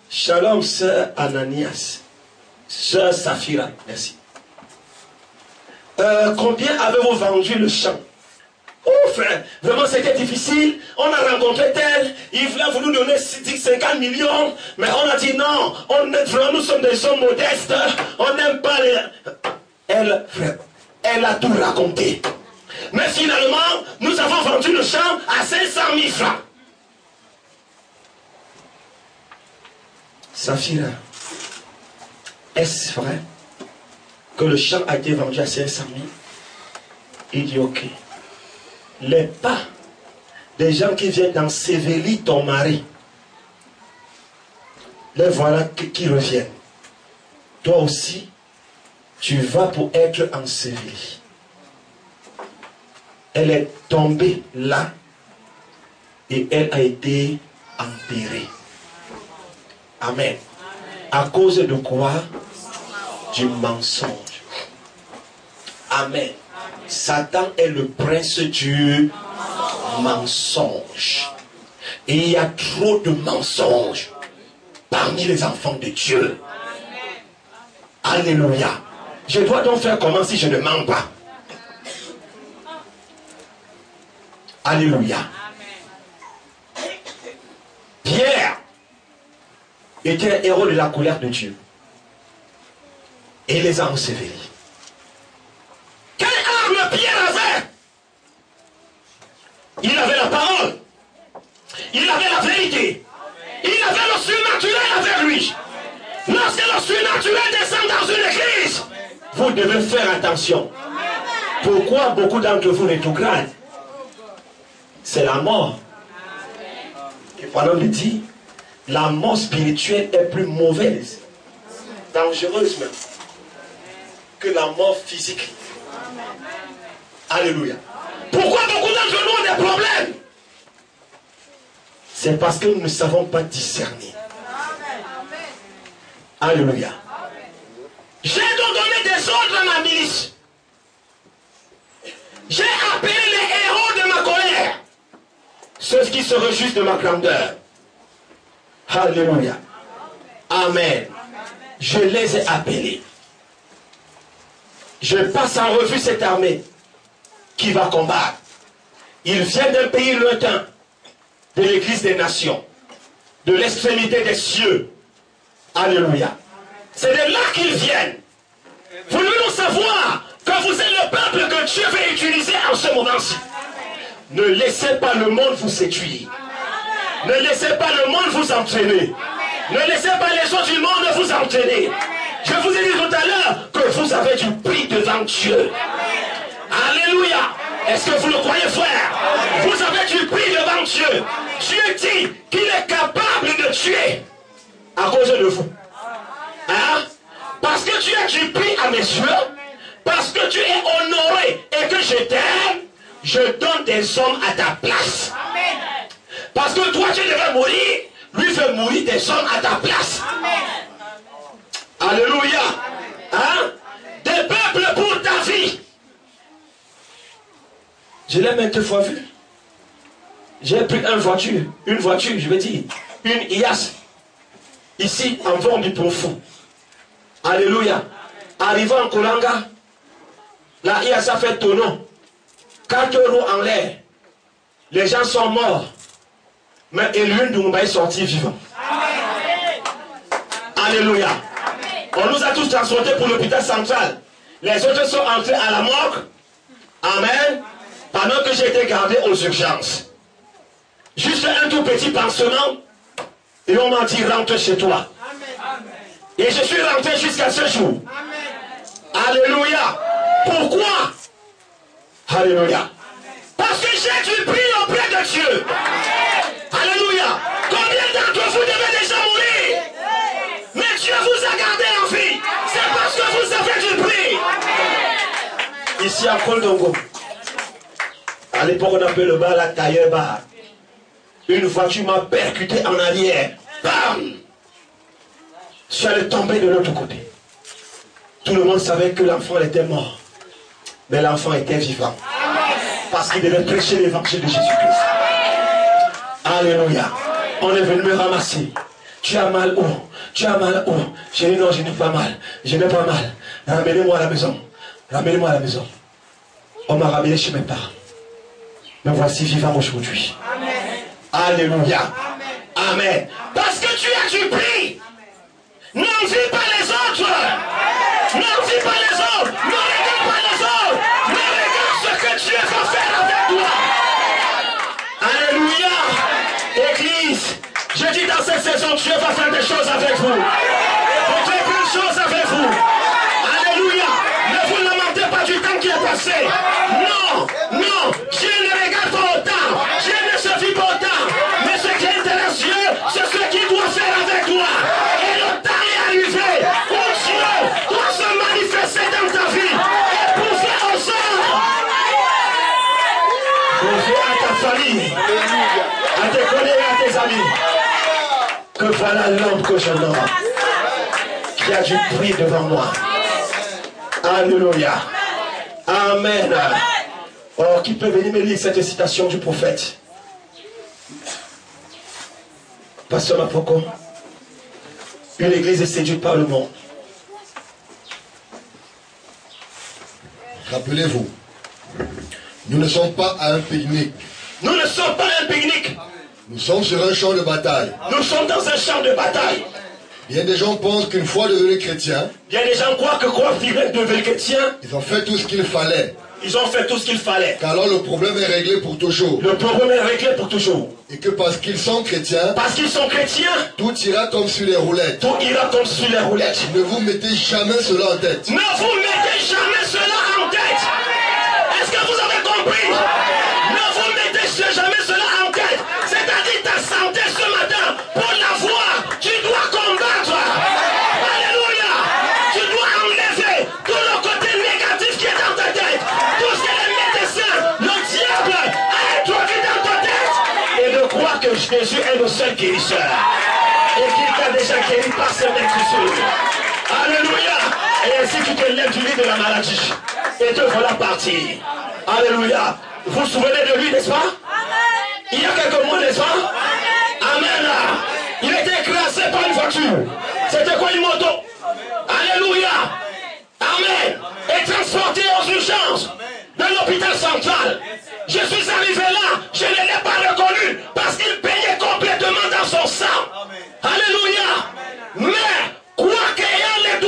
Shalom, sœur Ananias. Sœur Saphira, merci. Combien avez-vous vendu le champ? Oh frère, vraiment c'était difficile. On a rencontré tel, il voulait nous donner 50 millions, mais on a dit non, nous sommes des hommes modestes, on n'aime pas les... Elle, frère, elle a tout raconté. Mais finalement, nous avons vendu le champ à 500 000 francs. Saphira, est-ce vrai que le champ a été vendu à 500 000? Il dit ok. Les pas des gens qui viennent ensevelir ton mari, les voilà qui reviennent. Toi aussi, tu vas pour être enseveli. Elle est tombée là et elle a été enterrée. Amen. À cause de quoi? Du mensonge. Amen. Satan est le prince du mensonge. Et il y a trop de mensonges parmi les enfants de Dieu. Alléluia. Je dois donc faire comment si je ne mens pas? Alléluia. Pierre était un héros de la colère de Dieu. Et il les a ensevelis. Quelle arme Pierre avait? Il avait la parole. Il avait la vérité. Il avait le surnaturel avec lui. Lorsque le surnaturel descend dans une église, vous devez faire attention. Pourquoi beaucoup d'entre vous rétrogradent? C'est la mort. Et pendant le dit, la mort spirituelle est plus mauvaise, dangereuse même, que la mort physique. Alléluia. Pourquoi beaucoup d'entre nous ont des problèmes? C'est parce que nous ne savons pas discerner. Alléluia. J'ai donc donné des ordres à ma milice. J'ai appelé les héros de ma colère, ceux qui se réjouissent de ma grandeur. Alléluia. Amen. Je les ai appelés. Je passe en revue cette armée qui va combattre. Ils viennent d'un pays lointain, de l'église des nations, de l'extrémité des cieux. Alléluia. C'est de là qu'ils viennent. Voulez-nous savoir que vous êtes le peuple que Dieu veut utiliser en ce moment-ci? Ne laissez pas le monde vous séduire. Ne laissez pas le monde vous entraîner. Ne laissez pas les gens du monde vous entraîner. Je vous ai dit tout à l'heure que vous avez du prix devant Dieu. Alléluia. Est-ce que vous le croyez, frère? Vous avez du prix devant Dieu. Dieu dit qu'il est capable de tuer à cause de vous. Hein? Parce que tu as du prix à mes yeux, parce que tu es honoré et que je t'aime, je donne des hommes à ta place. Parce que toi tu devais mourir, lui fait mourir des hommes à ta place. Alléluia. Hein? Des peuples pour ta vie. Je l'ai maintes fois vu. J'ai pris une voiture, je veux dire, une IAS, ici en forme du profond. Alléluia. Arrivant en Kolanga, la IAS a fait tonneau. 4 roues en l'air. Les gens sont morts. Mais Eliune Doumbé est sorti vivant. Alléluia. On nous a tous transportés pour l'hôpital central. Les autres sont entrés à la morgue. Amen. Pendant que j'ai été gardé aux urgences. Juste un tout petit pansement. Et on m'a dit rentre chez toi. Et je suis rentré jusqu'à ce jour. Alléluia. Pourquoi? Alléluia. Parce que j'ai du prix auprès de Dieu. Alléluia. Combien d'entre vous devez déjà mourir? Mais Dieu vous a gardé en vie. C'est parce que vous avez du prix. Ici à Koldongo. À l'époque on appelait le bar la tailleur bar. Une voiture m'a percuté en arrière. Bam! Je suis allé tomber de l'autre côté. Tout le monde savait que l'enfant était mort. Mais l'enfant était vivant. Parce qu'il devait prêcher l'évangile de Jésus-Christ. Alléluia. On est venu me ramasser. Tu as mal où? Tu as mal où? J'ai dit non, je n'ai pas mal. Je n'ai pas mal. Ramenez-moi à la maison. Ramenez-moi à la maison. On m'a ramené chez mes parents. Me voici vivant aujourd'hui. Alléluia. Amen. Parce que tu as du prix. N'envie pas les autres. N'envie pas les autres. Ne regarde pas les autres. Mais regarde ce que Dieu va faire avec toi. Alléluia. Église, je dis dans cette saison, Dieu va faire des choses avec vous. Il va faire plein de choses avec vous. Alléluia. Ne vous lamentez pas du temps qui est passé. Non, non. Dieu ne regarde pas au temps. Dieu ne se vit pas au temps. Mais ce qui intéresse Dieu, c'est ce qu'il doit faire avec toi. Et le temps est arrivé où Dieu doit se manifester dans ta vie et prouver aux hommes, prouver à ta famille, à tes collègues et à tes amis, que voilà l'homme que je nomme, qui a du prix devant moi. Alléluia. Amen. Oh, qui peut venir me lire cette citation du prophète? Pasteur Mapoko. Une église est séduite par le monde. Rappelez-vous, nous ne sommes pas à un pique-nique. Nous ne sommes pas un pique-nique. Nous sommes sur un champ de bataille. Nous sommes dans un champ de bataille. Bien des gens pensent qu'une fois devenus chrétiens, Bien des gens croient qu'ils deviennent chrétiens. ils ont fait tout ce qu'il fallait. Ils ont fait tout ce qu'il fallait. Qu'alors le problème est réglé pour toujours. Le problème est réglé pour toujours. Et que parce qu'ils sont chrétiens, Parce qu'ils sont chrétiens, tout ira comme sur les roulettes. tout ira comme sur les roulettes. Ne vous mettez jamais cela en tête. Ne vous mettez jamais cela en tête. Est-ce que vous avez compris? Ne vous mettez jamais cela en tête. C'est-à-dire ta santé ce matin, pour l'avoir, tu dois combattre. Alléluia. Tu dois enlever tout le côté négatif qui est dans ta tête. Tout ce que les médecins, le diable a introduit dans ta tête. Et de croire que Jésus est le seul guérisseur. Et qu'il t'a déjà guéri par ses maîtresses. Alléluia. Et ainsi tu te lèves du lit de la maladie. Et te voilà parti. Alléluia. Vous vous souvenez de lui, n'est-ce pas? Il y a quelques mois, n'est-ce pas? Amen. Il était écrasé par une voiture. C'était quoi, une moto? Alléluia. Amen. Et transporté aux urgences de l'hôpital central. Je suis arrivé là, je ne l'ai pas reconnu parce qu'il payait complètement dans son sang. Alléluia. Mais, quoi qu'ayant les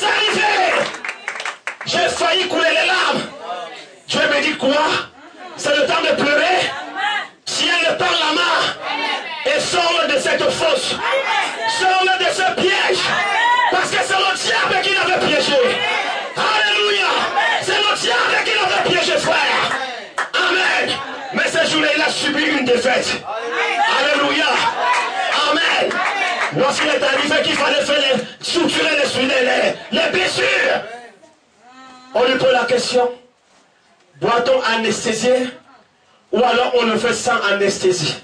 arrivé. J'ai failli couler les larmes. Dieu me dit quoi? C'est le temps de pleurer. Tiens-le par la main et sors-le de cette fosse. Sors-le de ce piège. Parce que c'est le diable qui l'avait piégé. Alléluia. C'est le diable qui l'avait piégé, frère. Amen. Mais ce jour-là, il a subi une défaite. Alléluia. Amen. Lorsqu'il est arrivé qu'il fallait faire suturer les blessures, on lui pose la question, doit-on anesthésier ou alors on le fait sans anesthésie?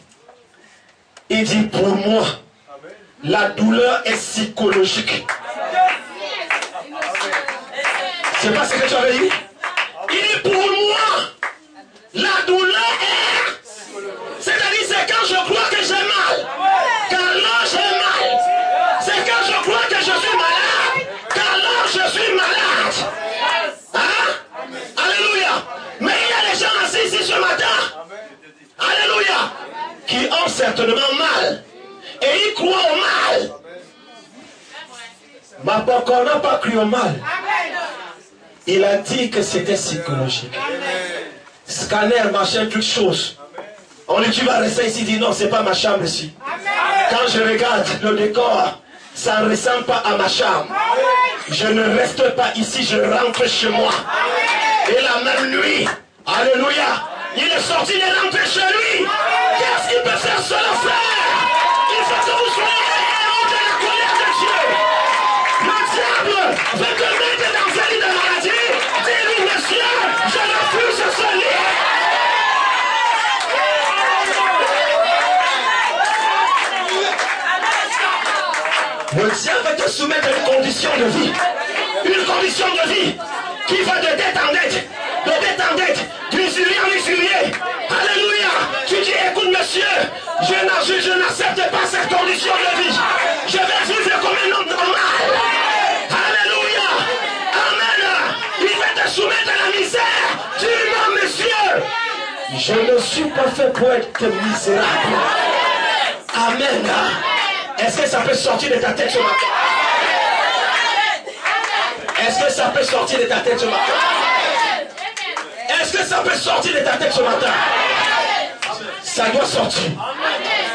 Il dit, pour moi, la douleur est psychologique. C'est pas ce que tu avais dit? Il dit, pour moi, la douleur est... C'est-à-dire, c'est quand je crois que j'ai mal. Qu'alors j'ai mal. C'est quand je crois que je suis malade. Qu'alors je suis malade. Hein? Alléluia. Mais il y a des gens assis ici ce matin. Alléluia. Qui ont certainement mal. Et ils croient au mal. Mais pourquoi on n'a pas cru au mal? Il a dit que c'était psychologique. Scanner, machin, toutes choses. On dit, tu vas rester ici, dit non, c'est pas ma chambre ici. Quand je regarde le décor, ça ne ressemble pas à ma chambre. Je ne reste pas ici, je rentre chez moi. Et la même nuit, alléluia, il est sorti, il est rentré chez lui. Qu'est-ce qu'il peut faire sur le frère? Il faut que vous soyez héros de la colère de Dieu. Le diable veut te mettre dans un lit de maladie. Dis-lui, monsieur, je refuse ce lit. Le diable va te soumettre à une condition de vie. Une condition de vie qui va de dette en dette, d'usurier en usurier. Alléluia. Tu dis, écoute monsieur, je n'accepte pas cette condition de vie. Je vais vivre comme un homme normal. Alléluia. Amen. Il va te soumettre à la misère. Tu dis, non monsieur, je ne suis pas fait pour être misérable. Amen. Est-ce que ça peut sortir de ta tête ce matin? Est-ce que ça peut sortir de ta tête ce matin? Est-ce que ça peut sortir de ta tête ce matin? Ça doit sortir.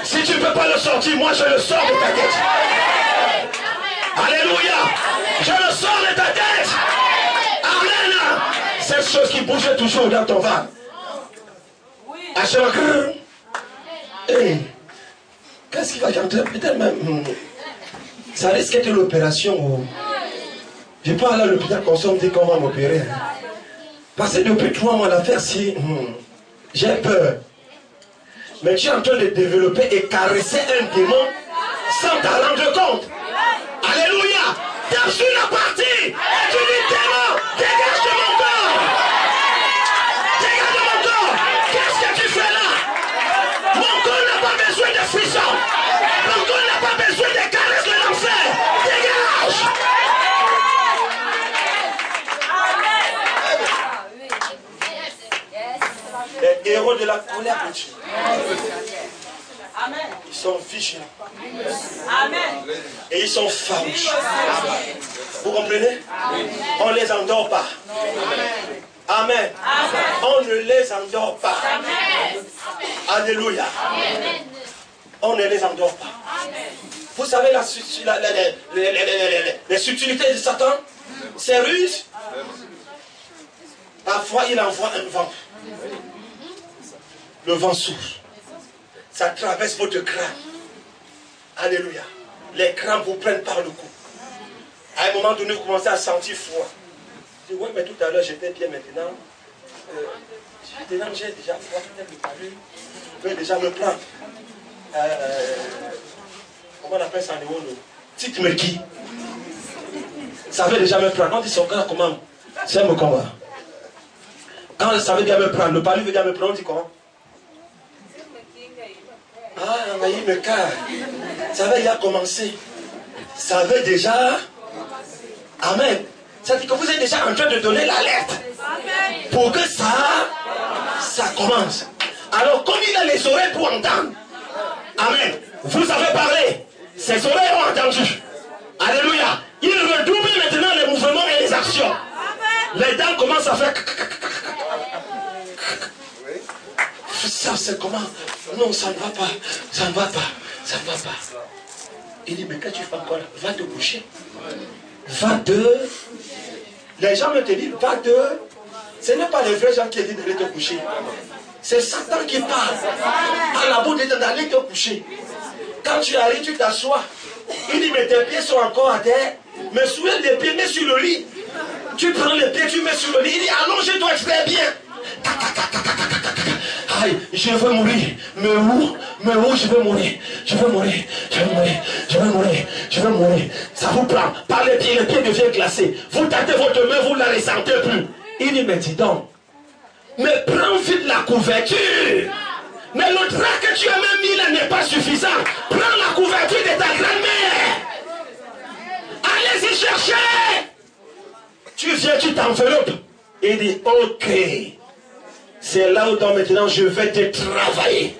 Si tu ne peux pas le sortir, moi je le sors de ta tête. Alléluia. Je le sors de ta tête. Amen. Cette chose qui bouge toujours dans ton ventre. À chaque hey. Qu'est-ce qui va chanter? Peut-être même. Ça risque d'être l'opération. Je ne vais pas aller à l'hôpital comme ça, on me dit qu'on va m'opérer. Parce que depuis 3 mois, l'affaire, si. J'ai peur. Mais tu es en train de développer et caresser un démon sans t'en rendre compte. Alléluia. Tape sur la partie. Et tu dis, démon, dégage de mon corps. Dégage de mon corps. Qu'est-ce que tu fais là? Mon corps n'a pas besoin de frissons. Mon corps n'a pas besoin de caresses de l'enfer. Dégage. Les héros de la colère de Dieu. Ils sont vigilants. Et ils sont farouches. Vous comprenez? On ne les endort pas. Amen. On ne les endort pas. Alléluia. On ne les endort pas. Vous savez les subtilités de Satan? C'est ruse. Parfois il envoie un vent. Le vent souffle. Ça traverse votre crâne. Alléluia. Les crânes vous prennent par le cou. À un moment donné, vous commencez à sentir froid. Je dis, ouais, mais tout à l'heure, j'étais bien maintenant. Maintenant, j'ai déjà froid. Peut-être le palu peut déjà me prendre. Comment on appelle ça en héros? Petite merki. Ça veut déjà me prendre. On dit son gars, comment? C'est un combat. Quand ça veut déjà me prendre, le palu veut déjà me prendre, on dit comment? Ah, il me casse. Ça veut déjà commencer. Ça veut déjà. Amen. Ça veut dire que vous êtes déjà en train de donner l'alerte. Pour que ça commence. Alors, comme il a les oreilles pour entendre. Amen. Vous avez parlé. Ses oreilles ont entendu. Alléluia. Il redouble maintenant les mouvements. commence à faire... Ça, c'est comment? Non, ça ne va pas. Ça ne va pas. Ça ne va pas. Il dit, mais qu'est-ce que tu fais encore là? Va te coucher. Va te... Les gens me te disent, va te... Ce n'est pas les vrais gens qui disent d'aller te coucher. C'est Satan qui parle. À la bouche d'aller te coucher. Quand tu arrives, tu t'assois. Il dit, mais tes pieds sont encore à terre. Mais soulève les pieds, mets sur le lit. Tu prends les pieds, tu mets sur le lit. Il dit, allonge-toi très bien. Aïe, je veux mourir. Mais où? Mais où je veux mourir? Je veux mourir. Je veux mourir. Je veux mourir. Je veux mourir. Ça vous prend. Par les pieds deviennent glacés. Vous tâtez votre main, vous ne la ressentez plus. Il dit, mais dis donc. Mais prends vite la couverture. Mais le drap que tu as même mis là n'est pas suffisant. Prends la couverture de ta grand-mère. Allez-y chercher. Tu viens, tu t'enveloppes. Il dit, ok. C'est là où donc maintenant je vais te travailler.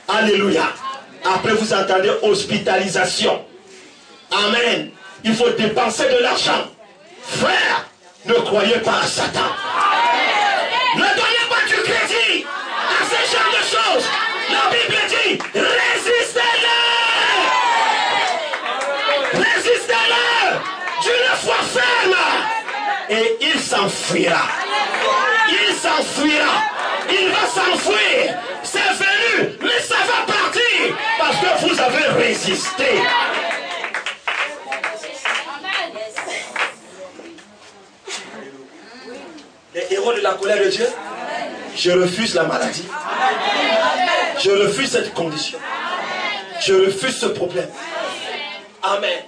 Alléluia. Après vous entendez hospitalisation. Amen. Il faut dépenser de l'argent. Frère, ne croyez pas à Satan. Ne donnez pas du crédit à ce genre de choses. La Bible dit, résistez-le. Résistez-le d'une foi ferme. Et il s'enfuira. Il s'enfuira. Il va s'enfuir. C'est venu, mais ça va partir. Parce que vous avez résisté. Les héros de la colère de Dieu. Je refuse la maladie. Je refuse cette condition. Je refuse ce problème. Amen.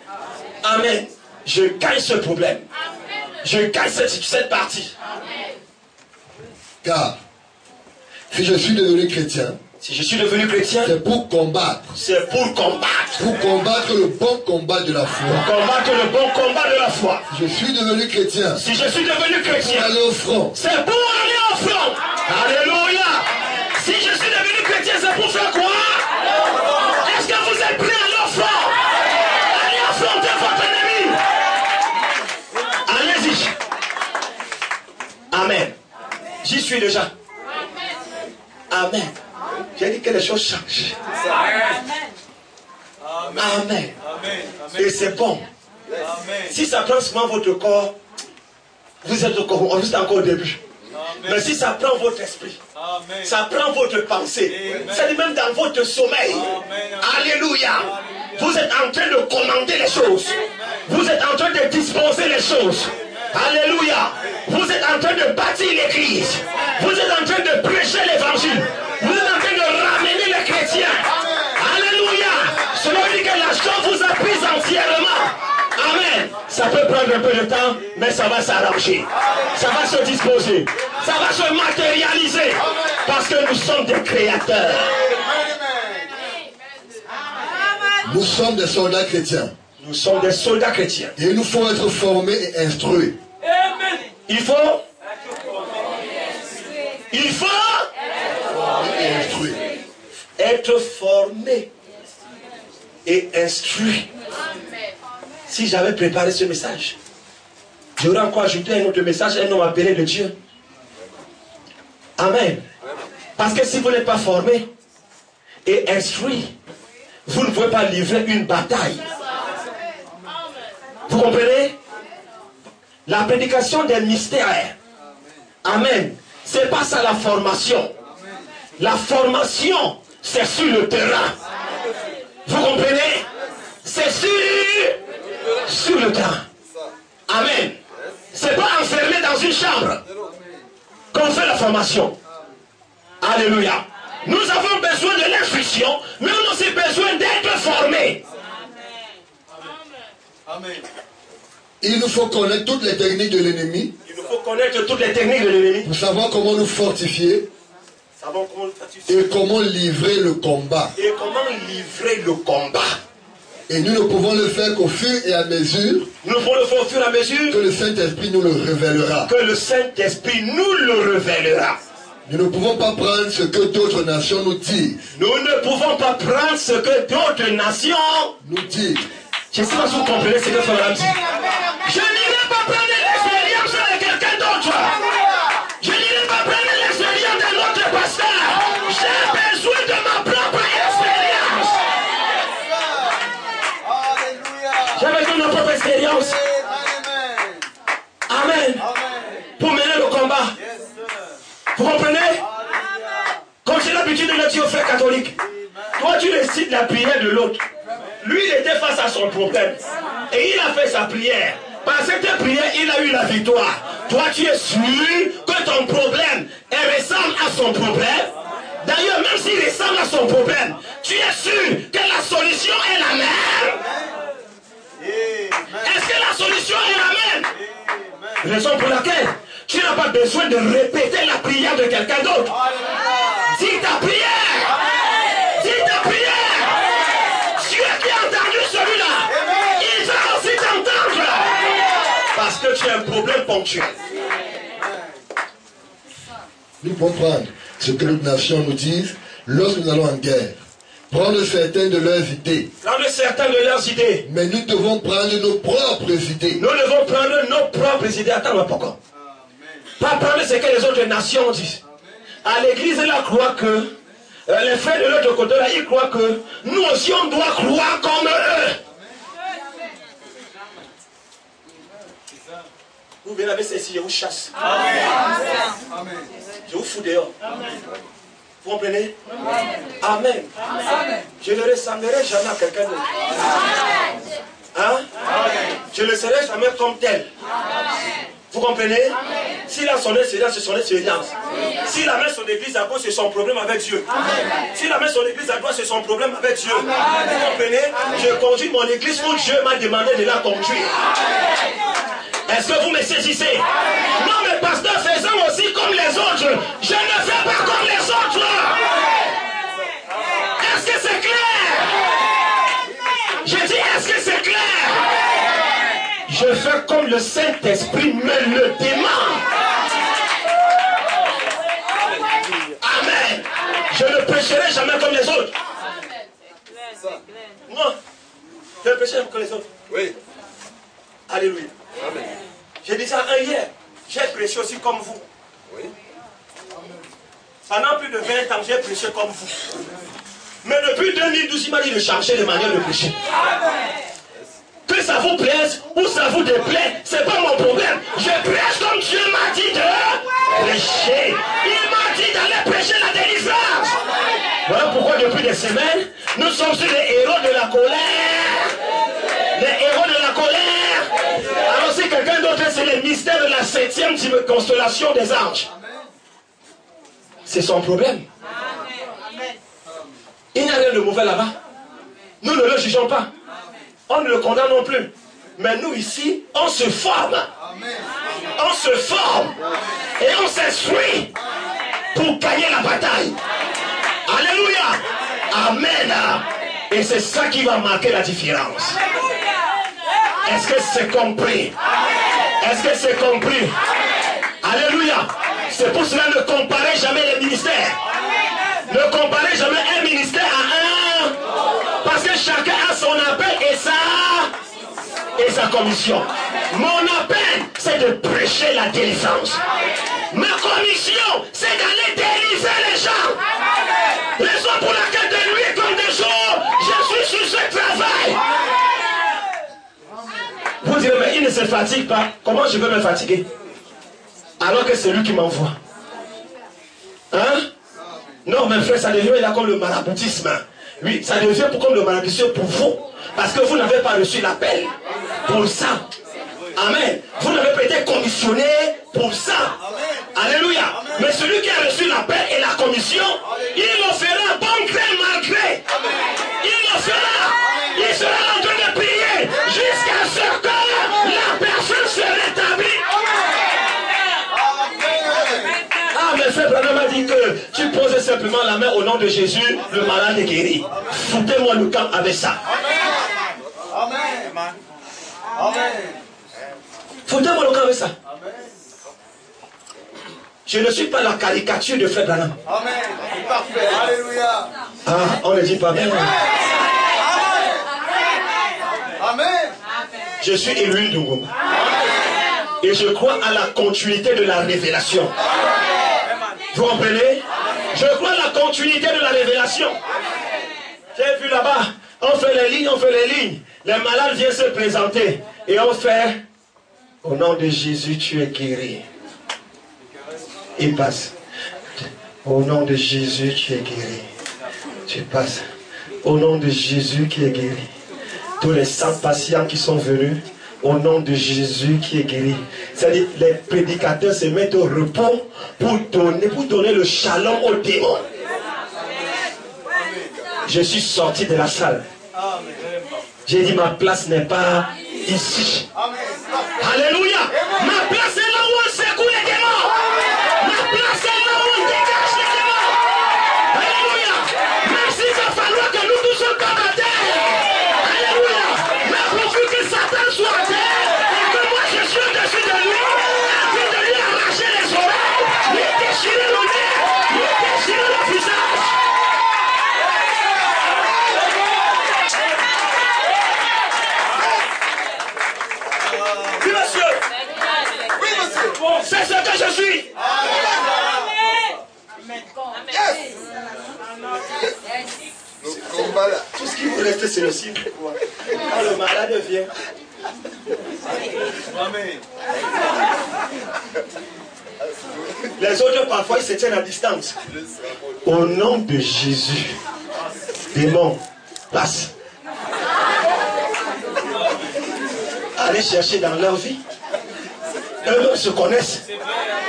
Amen. Je gagne ce problème. Je gagne cette partie. Car si je suis devenu chrétien, c'est pour combattre. C'est pour combattre. Pour combattre le bon combat de la foi. Pour combattre le bon combat de la foi. Je suis devenu chrétien. Si je suis devenu chrétien, pour aller au front. C'est pour aller au front. Alléluia. Si je suis devenu chrétien, c'est pour faire quoi? Est-ce que vous êtes prêts à aller au front? Allez affronter votre ennemi. Allez-y. Amen. J'y suis déjà. Amen. J'ai dit que les choses changent. Amen. Et c'est bon. Si ça prend seulement votre corps, vous êtes encore au début. Mais si ça prend votre esprit, ça prend votre pensée, c'est même dans votre sommeil. Alléluia. Vous êtes en train de commander les choses. Vous êtes en train de disposer les choses. Alléluia. Vous êtes en train de bâtir l'église. Vous êtes en train de prêcher l'évangile. Vous êtes en train de ramener les chrétiens. Alléluia. Cela veut dire que la chose vous a pris entièrement. Amen. Ça peut prendre un peu de temps, mais ça va s'arranger. Ça va se disposer. Ça va se matérialiser. Parce que nous sommes des créateurs. Nous sommes des soldats chrétiens. Nous sommes des soldats chrétiens. Et il nous faut être formés et instruits. Il faut être formé et instruit. Si j'avais préparé ce message, j'aurais encore ajouté un autre message, un homme appelé de Dieu. Amen. Parce que si vous n'êtes pas formé et instruit, vous ne pouvez pas livrer une bataille. Vous comprenez? La prédication des mystères. Amen. C'est pas ça la formation. La formation, c'est sur le terrain. Vous comprenez? C'est sur le terrain. Amen. C'est pas enfermé dans une chambre qu'on fait la formation. Alléluia. Nous avons besoin de l'instruction, mais on a aussi besoin d'être formés. Amen. Il nous faut connaître toutes les techniques de l'ennemi. Il nous faut connaître toutes les techniques de l'ennemi. Pour savoir comment nous fortifier. Et comment livrer le combat. Et comment livrer le combat. Et nous ne pouvons le faire qu'au fur et à mesure. Nous pouvons le faire au fur et à mesure. Que le Saint-Esprit nous le révélera. Que le Saint-Esprit nous le révélera. Nous ne pouvons pas prendre ce que d'autres nations nous disent. Nous ne pouvons pas prendre ce que d'autres nations nous disent. Je ne sais pas si vous comprenez ce que Frère dit. Je n'irai pas prendre l'expérience de quelqu'un d'autre. Vous comprenez? Comme j'ai l'habitude de le dire aux frères catholiques, toi tu décides la prière de l'autre. Lui il était face à son problème. Et il a fait sa prière. Par cette prière, il a eu la victoire. Toi tu es sûr que ton problème ressemble à son problème. D'ailleurs, même s'il ressemble à son problème, tu es sûr que la solution est la même. Est-ce que la solution est la même? Raison pour laquelle tu n'as pas besoin de répéter la prière de quelqu'un d'autre. Dis ta prière. Dis ta prière. Dieu qui a entendu celui-là, il va aussi t'entendre. Parce que tu as un problème ponctuel. Nous pouvons prendre ce que les nations nous disent lorsque nous allons en guerre. Prendre certaines de leurs idées. Prendre certaines de leurs idées. Mais nous devons prendre nos propres idées. Nous devons prendre nos propres idées. Attends, pourquoi? Pas prendre ce que les autres nations disent. À l'église, là, croient que les frères de l'autre côté, là, ils croient que nous aussi, on doit croire comme eux. Vous venez avec ceci, je vous chasse. Amen. Je vous fous dehors. Amen. Vous comprenez? Amen. Amen. Je ne ressemblerai jamais à quelqu'un d'autre. Hein? Je ne serai jamais comme tel. Vous comprenez? S'il a son expérience, c'est son expérience. S'il amène son église à gauche, c'est son problème avec Dieu. S'il amène son église à droite, c'est son problème avec Dieu. Vous comprenez? Je conduis mon église où Dieu m'a demandé de la conduire. Est-ce que vous me saisissez? Non, mais pasteur, faisons aussi comme les autres. Je ne fais pas comme les autres. Est-ce que c'est clair? Je dis, est-ce que c'est clair? Je fais comme le Saint-Esprit me le demande. Amen. Je ne prêcherai jamais comme les autres. Non. Je ne prêcherai jamais comme les autres. Oui. Alléluia. Amen. J'ai dit ça hier. J'ai prêché aussi comme vous. Oui. Pendant plus de 20 ans, j'ai prêché comme vous. Mais depuis 2012, il m'a dit de changer de manière de prêcher. Amen. Que ça vous plaise ou ça vous déplaît, c'est pas mon problème. Je prêche comme Dieu m'a dit de prêcher. Il m'a dit d'aller prêcher la délivrance. Voilà pourquoi depuis des semaines, nous sommes sur les héros de la colère. Les héros de la colère. Alors si quelqu'un d'autre, c'est les mystères de la 7e constellation des anges. C'est son problème. Il n'y a rien de mauvais là-bas. Nous ne le jugeons pas. On ne le condamne non plus. Mais nous ici, on se forme. On se forme. Et on s'instruit pour gagner la bataille. Alléluia. Amen. Et c'est ça qui va marquer la différence. Est-ce que c'est compris? Est-ce que c'est compris? Alléluia. C'est pour cela ne comparez jamais les ministères. Ne comparez jamais un ministère à un. Parce que chacun a son appel et sa commission. Mon appel, c'est de prêcher la délivrance. Ma commission, c'est d'aller délivrer les gens. Raison pour laquelle de nuit comme de jour, je suis sur ce travail. Vous direz, mais il ne se fatigue pas. Comment je peux me fatiguer? Alors que c'est lui qui m'envoie. Hein? Non, mes frères, ça devient là comme le maraboutisme. Oui, ça devient comme le maraboutisme pour vous. Parce que vous n'avez pas reçu l'appel pour ça. Amen. Vous n'avez pas été commissionné pour ça. Alléluia. Mais celui qui a reçu l'appel et la commission, il le fera bon gré, mal gré. Il le fera. Il sera en train de prier jusqu'à ce que la personne se rétablisse. Ah, mais frère Branham m'a dit que tu poses simplement la main au nom de Jésus, le malade est guéri. Foutez-moi le camp avec ça. Amen. Amen. Foutez-moi le camp avec ça. Je ne suis pas la caricature de frère Branham. Amen. C'est parfait. Alléluia. Ah, on ne dit pas bien. Amen. Je suis élu Ndunguma. Et je crois à la continuité de la révélation. Vous comprenez? Je crois à la continuité de la révélation. J'ai vu là-bas, on fait les lignes, on fait les lignes. Les malades viennent se présenter. Et on fait, au nom de Jésus, tu es guéri. Il passe. Au nom de Jésus qui est guéri. Tu passes. Au nom de Jésus qui est guéri. Tous les 100 patients qui sont venus, au nom de Jésus qui est guéri. C'est-à-dire, les prédicateurs se mettent au repos pour donner le shalom aux démons. Je suis sorti de la salle. J'ai dit, ma place n'est pas ici. Alléluia. Ma place est là où on secoue les démons. Ma place est là où on dégage les démons. Alléluia. Même s'il va falloir que nous tous sommes comme à terre. Alléluia. Mais pourvu que Satan soit à terre et que moi je suis au-dessus de lui, afin de lui arracher les oreilles, lui déchirer le nez, lui déchirer le visage. Oui, monsieur. Oui, monsieur. C'est ce que je suis. Tout ce qui vous reste, c'est le cible. Quand le malade vient. Les autres, parfois, ils se tiennent à distance. Au nom de Jésus, démons, passe. Allez chercher dans leur vie. Eux-mêmes se connaissent.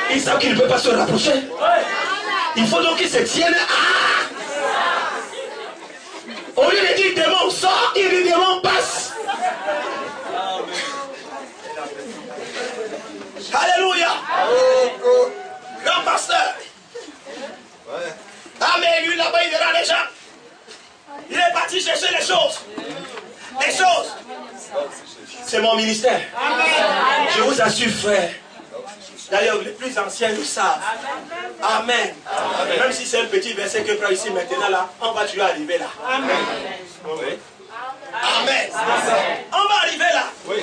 Ils savent qu'ils ne peuvent pas se rapprocher. Il faut donc qu'ils se tiennent à... Au lieu de dire démon sort, il dit démon passe. Alléluia. Grand pasteur. Ah mais lui là-bas il verra les gens. Il est parti chercher les choses. Les choses. C'est mon ministère. Je vous assure frère. D'ailleurs, les plus anciens le savent. Amen. Amen. Même si c'est un petit verset que prend ici maintenant, là, on va toujours arriver là. Amen. Oui. Amen. Amen. On va arriver là. Oui.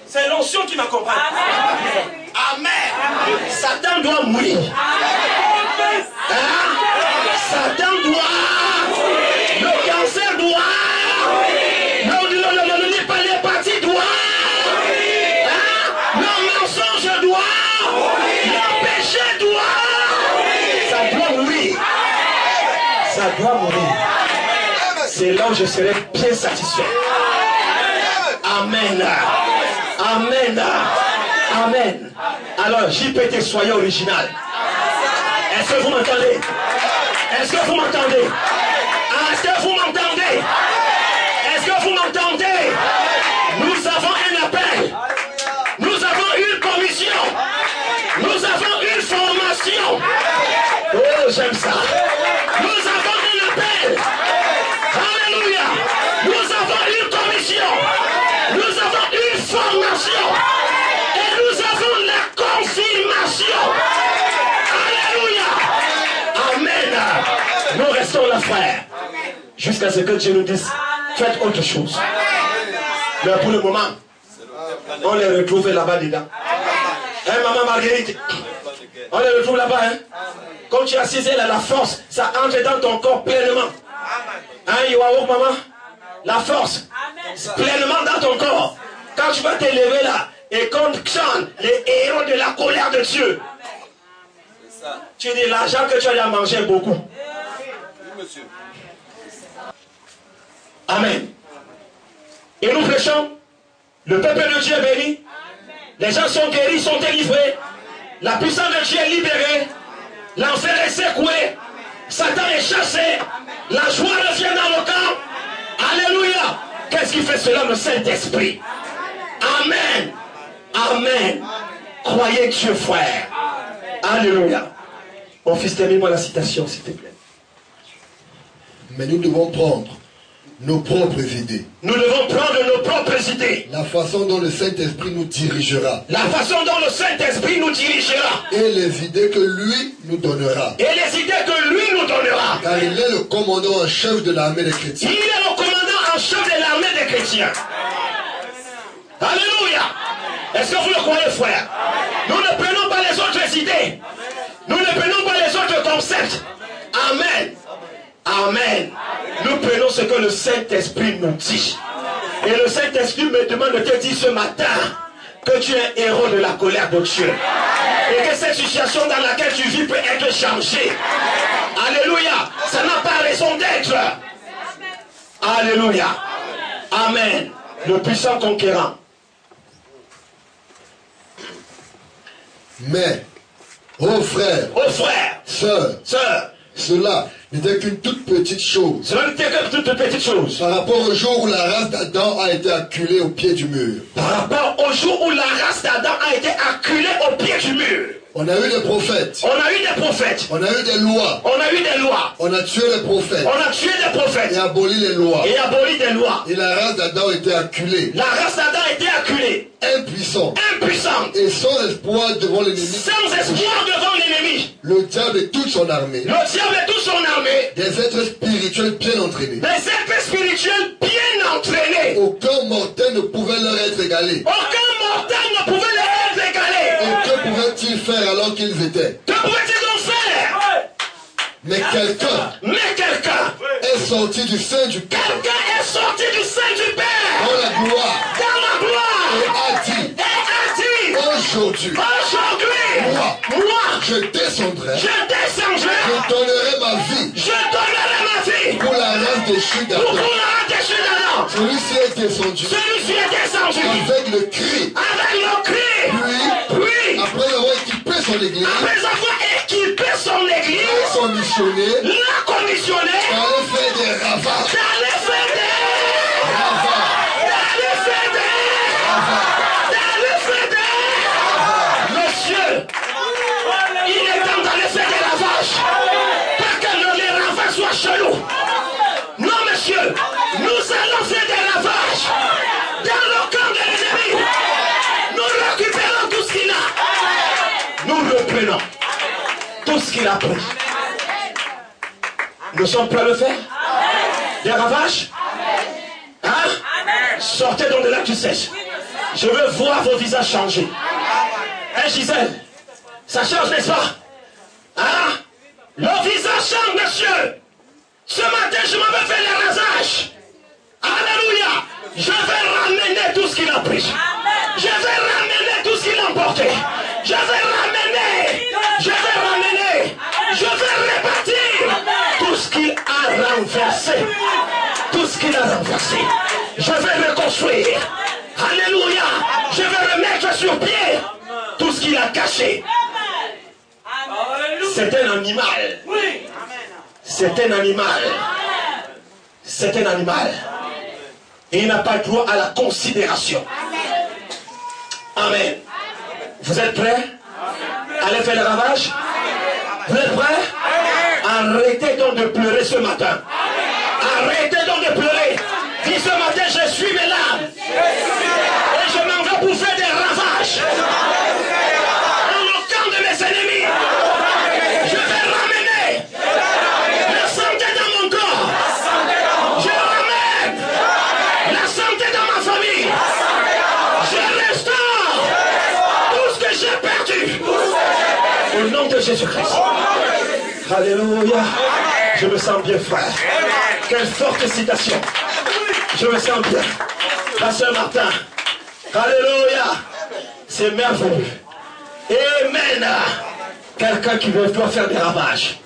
C'est l'onction qui m'accompagne. Amen. Amen. Amen. Satan doit mourir. Amen. Hein? Satan doit. Le cancer doit. Les partis doivent. Hein? Le mensonge doit. Le péché doit. Ça doit mourir. Ça doit mourir. C'est là où je serai bien satisfait. Amen. Amen. Amen. Alors, JPT, soyez original. Est-ce que vous m'entendez? Est-ce que vous m'entendez? Est-ce que vous m'entendez? Est-ce que vous m'entendez? Nous avons un appel. Nous avons une commission. Nous avons une formation. Oh, j'aime ça. Nous avons un appel. Alléluia. Nous avons une commission. Nous avons une formation. Et nous avons la confirmation. Alléluia. Amen. Nous restons là, frère. Jusqu'à ce que Dieu nous dise, faites autre chose. Mais pour le moment, on les retrouve là-bas dedans. Hein, maman Marguerite? On les retrouve là-bas, hein? Comme tu as saisi là, la force, ça entre dans ton corps pleinement. Hein, Yoao, maman? La force, pleinement dans ton corps. Quand tu vas t'élever là, et qu'on chante les héros de la colère de Dieu, tu dis l'argent que tu as mangé beaucoup. Oui, monsieur. Amen. Et nous prêchons, le peuple de Dieu est béni, les gens sont guéris, sont délivrés, la puissance de Dieu est libérée, l'enfer est secoué, Satan est chassé, la joie revient dans le camp. Alléluia. Qu'est-ce qui fait cela? Le Saint-Esprit. Amen. Amen. Croyez Dieu, frère. Alléluia. Mon fils, termine-moi la citation, s'il te plaît. Mais nous devons prendre nos propres idées. Nous devons prendre nos propres idées. La façon dont le Saint-Esprit nous dirigera. La façon dont le Saint-Esprit nous dirigera. Et les idées que lui nous donnera. Et les idées que lui nous donnera. Car il est le commandant en chef de l'armée des chrétiens. Il est le commandant en chef de l'armée des chrétiens. Alléluia. Est-ce que vous le croyez, frère? Nous ne prenons pas les autres idées. Nous ne prenons pas les autres concepts. Amen. Amen. Nous prenons ce que le Saint-Esprit nous dit. Et le Saint-Esprit me demande de te dire ce matin que tu es un héros de la colère de Dieu. Et que cette situation dans laquelle tu vis peut être changée. Alléluia. Ça n'a pas raison d'être. Alléluia. Amen. Le puissant conquérant. Mais, ô frères, sœurs, cela n'était qu'une toute petite chose. Cela n'était qu'une toute petite chose. Par rapport au jour où la race d'Adam a été acculée au pied du mur. Par rapport au jour où la race d'Adam a été acculée au pied du mur. On a eu des prophètes. On a eu des prophètes. On a eu des lois. On a eu des lois. On a tué les prophètes. On a tué des prophètes. Et aboli les lois. Et aboli des lois. Et la race d'Adam a été acculée. La race d'Adam a été acculée. Impuissante. Impuissante. Et sans espoir devant l'ennemi. Sans espoir devant l'ennemi. Le diable et toute son armée. Le diable et toute son armée. Des êtres spirituels bien entraînés. Des êtres spirituels bien entraînés. Aucun mortel ne pouvait leur être égalé. Aucun mortel ne pouvait leur être égalé. Et que pouvaient-ils faire alors qu'ils étaient? Que pouvaient-ils donc faire? Mais quelqu'un est sorti du sein du Père. Quelqu'un est sorti du sein du Père. Dans la gloire. Dans la gloire. Et a dit. Aujourd'hui. Moi. Je descendrai. Je donnerai ma vie. Pour la race déchue d'Adam. Celui-ci est descendu. Avec le cri. Puis, après avoir équipé son église. L'a commissionné. D'aller faire des ravages. Monsieur, il est temps d'aller faire des ravages. Pas que les ravages soient chelous. Non, monsieur, nous allons faire des ravages dans le camp de l'ennemi. Nous récupérons tout ce qu'il a. Nous reprenons tout ce qu'il a pris. Nous sommes prêts à le faire? Des ravages? Hein? Sortez donc de là, tu sèches. Je veux voir vos visages changer. Hein, Gisèle? Ça change, n'est-ce pas? Hein? Le visage change, monsieur. Ce matin, je m'en vais faire les rasages. Alléluia. Je vais ramener tout ce qu'il a pris. Je vais ramener tout ce qu'il a emporté. Je vais ramener. Je vais répartir tout ce qu'il a renversé. Tout ce qu'il a renversé. Je vais reconstruire. Alléluia. Je vais remettre sur pied tout ce qu'il a caché. C'est un animal. C'est un animal. C'est un animal. Et il n'a pas le droit à la considération. Amen. Vous êtes prêts? Allez faire le ravage? Vous êtes prêts? Arrêtez donc de pleurer ce matin. Arrêtez donc de pleurer. Dis ce matin, je suis mes larmes. Et je m'en vais pour faire des ravages. Dans le camp de mes ennemis. Je vais ramener la santé dans mon corps. Je ramène la santé dans ma famille. Je restaure tout ce que j'ai perdu. Au nom de Jésus-Christ. Alléluia. Je me sens bien, frère. Quelle forte citation. Je me sens bien. Pasteur Martin. Alléluia. C'est merveilleux. Amen. Quelqu'un qui doit faire des ravages.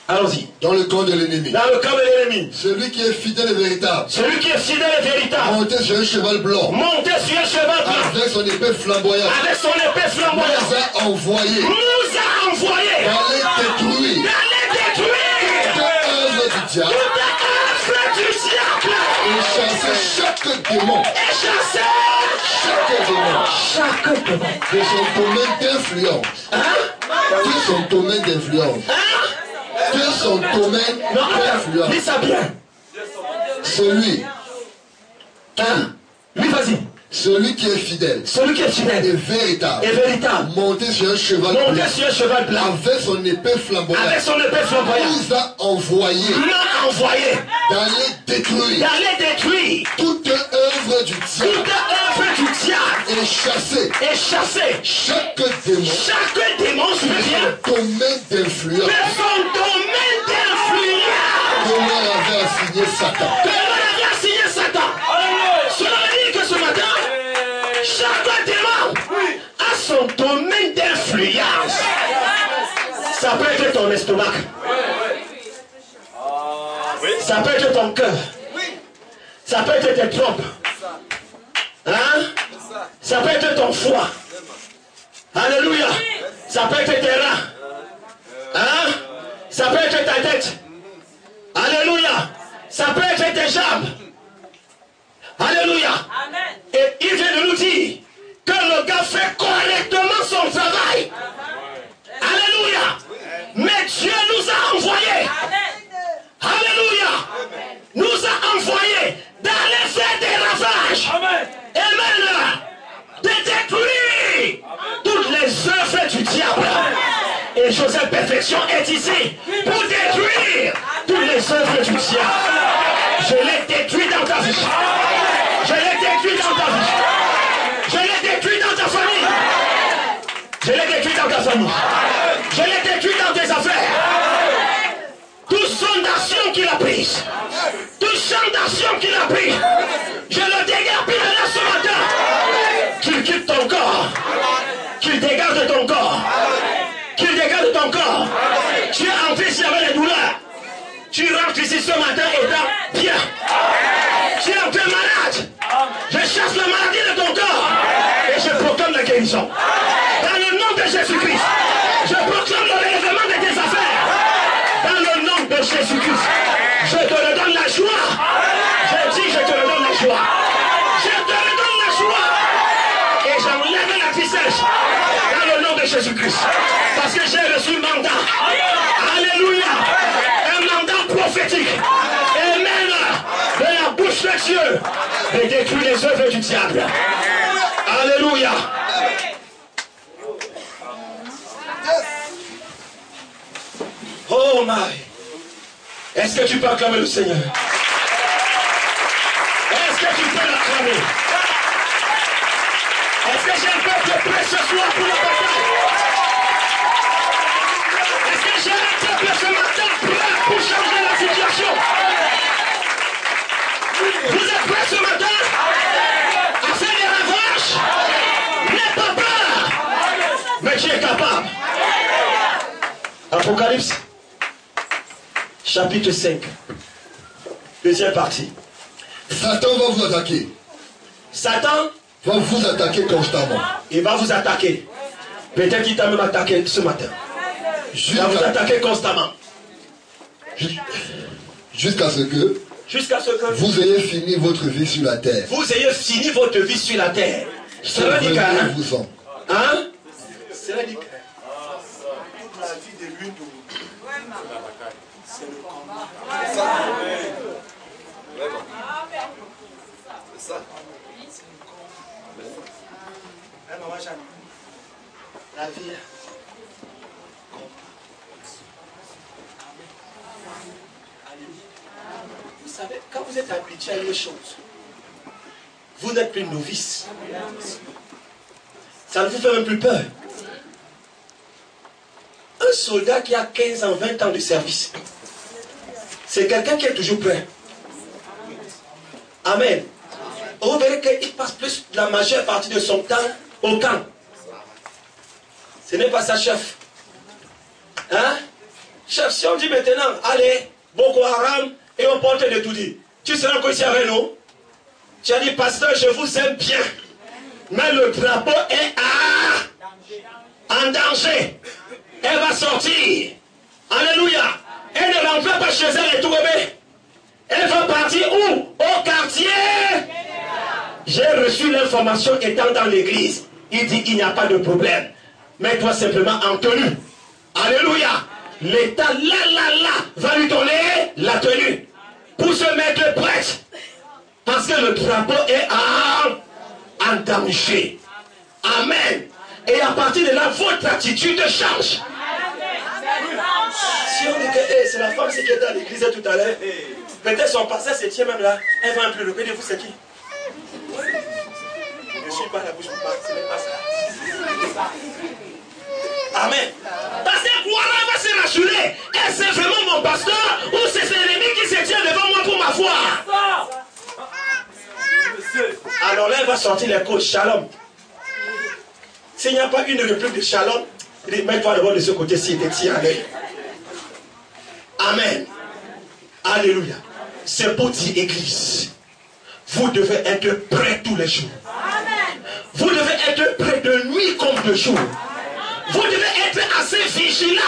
Allons-y. Dans le camp de l'ennemi. Dans le camp de l'ennemi. Celui qui est fidèle et véritable. Celui qui est fidèle et véritable. Monté sur un cheval blanc. Monté sur un cheval blanc. Avec son épée flamboyante. Avec son épée flamboyante. Nous a envoyé. D'aller détruire. Toute œuvre du diable. Et chasser chaque démon. Chaque démon. De son domaine d'influence. De son domaine d'influence. De son domaine d'influence. Dis ça bien. Celui. Oui, vas-y. Celui qui est fidèle. Celui qui est fidèle. Et véritable. Et véritable. Monté sur un cheval blanc. Monté sur un cheval blanc. Avec son épée flamboyante. Avec son épée flamboyante. Nous a envoyé. D'aller détruire. Toute œuvre du diable. Et chasser. Chaque démon. Je veux bien. Domaine d'influence. Que l'on avait assigné Satan. Cela veut dire que ce matin, chaque démon a son domaine influence. Ça peut être ton estomac. Ça peut être ton cœur. Ça peut être tes trompes. Hein? Ça peut être ton foie. Alléluia. Ça peut être tes reins. Hein? Ça peut être ta tête. Alléluia. Ça peut être tes jambes. Alléluia. Et il vient de nous dire que le gars fait correctement son travail. Alléluia. Mais Dieu nous a envoyés. Alléluia. Nous a envoyés d'aller faire des ravages. Amen. De détruire toutes les œuvres du diable. Et Joseph Perfection est ici pour détruire toutes les œuvres du diable. Je les détruis dans ta vie. Je les détruis dans ta vie. Je les détruis dans ta famille. Je les détruis dans ta famille. Je les détruis dans tes affaires. Tout son d'action qu'il a prise. Tout champ d'action qu'il a pris. Je le dégarpille là ce matin. Qu'il quitte ton corps. Qu'il dégage de ton corps. Qu'il dégage de ton corps. Tu es entré ici avec les douleurs. Tu rentres ici ce matin étant bien. Tu es entré malade. Je chasse la maladie de ton corps. Et je proclame la guérison. Dans le nom de Jésus-Christ. Je proclame le relèvement de tes affaires. Dans le nom de Jésus-Christ. Je te redonne la joie. Je dis, je te redonne la joie. Je te redonne la joie. Et j'enlève la tristesse. Dans le nom de Jésus-Christ. Parce que j'ai reçu un mandat. Alléluia. Un mandat prophétique. Amen. De la bouche de Dieu. Et détruire les œuvres du diable. Alléluia. Oh my. Est-ce que tu peux acclamer le Seigneur? Est-ce que tu peux l'acclamer? Est-ce que j'ai un peuple prêt ce soir pour la bataille? Est-ce que j'ai un peuple ce matin prêt pour changer la situation? Vous êtes prêts ce matin à faire des ravages? N'aie pas peur, mais tu es capable. Apocalypse chapitre 5, deuxième partie. Satan va vous attaquer. Satan va vous attaquer constamment. Il va vous attaquer. Peut-être qu'il t'a même attaqué ce matin. Il va vous attaquer constamment. Jusqu'à ce que vous ayez fini votre vie sur la terre. Vous ayez fini votre vie sur la terre. Cela dit vous hein? Cela dit que la vie de l'une de vous, c'est le combat. C'est ça. C'est ça. Maman Jeanne, la vie. Vous savez, quand vous êtes habitué à une chose, vous n'êtes plus novice. Ça ne vous fait même plus peur. Un soldat qui a 15 ans, 20 ans de service, c'est quelqu'un qui est toujours prêt. Amen. Vous verrez qu'il passe plus la majeure partie de son temps au camp. Ce n'est pas ça, chef. Hein? Chef, si on dit maintenant, allez, Boko Haram, et on porte de tout dit, tu seras encore ici avec nous? Tu as dit, pasteur, je vous aime bien, mais le drapeau est en danger. Elle va sortir. Alléluia. Elle ne rentre pas chez elle et tout bébé. Elle va partir où? Au quartier. J'ai reçu l'information étant dans l'église. Il dit, il n'y a pas de problème. Mets-toi simplement en tenue. Alléluia. L'État, là, va lui donner la tenue. Pour se mettre prête. Parce que le drapeau est en danger. Amen. Et à partir de là, votre attitude change. Si on dit que c'est la femme qui était à l'église tout à l'heure, peut-être son passé se tient même là, elle va un peu le vous c'est qui? Je ne suis pas la bouche pour parler, ce n'est pas ça. Amen. Parce que voilà, va se rassurer. Est-ce vraiment mon pasteur ou c'est l'ennemi qui se tient devant moi pour ma foi? Alors là, elle va sortir les codes Shalom. S'il n'y a pas une réplique de Shalom, Il dit, mets-toi d'abord de ce côté-ci et tiens à l'œil. Amen. Alléluia. C'est pour dire, Église, vous devez être prêts tous les jours. Vous devez être prêts de nuit comme de jour. Vous devez être assez vigilants.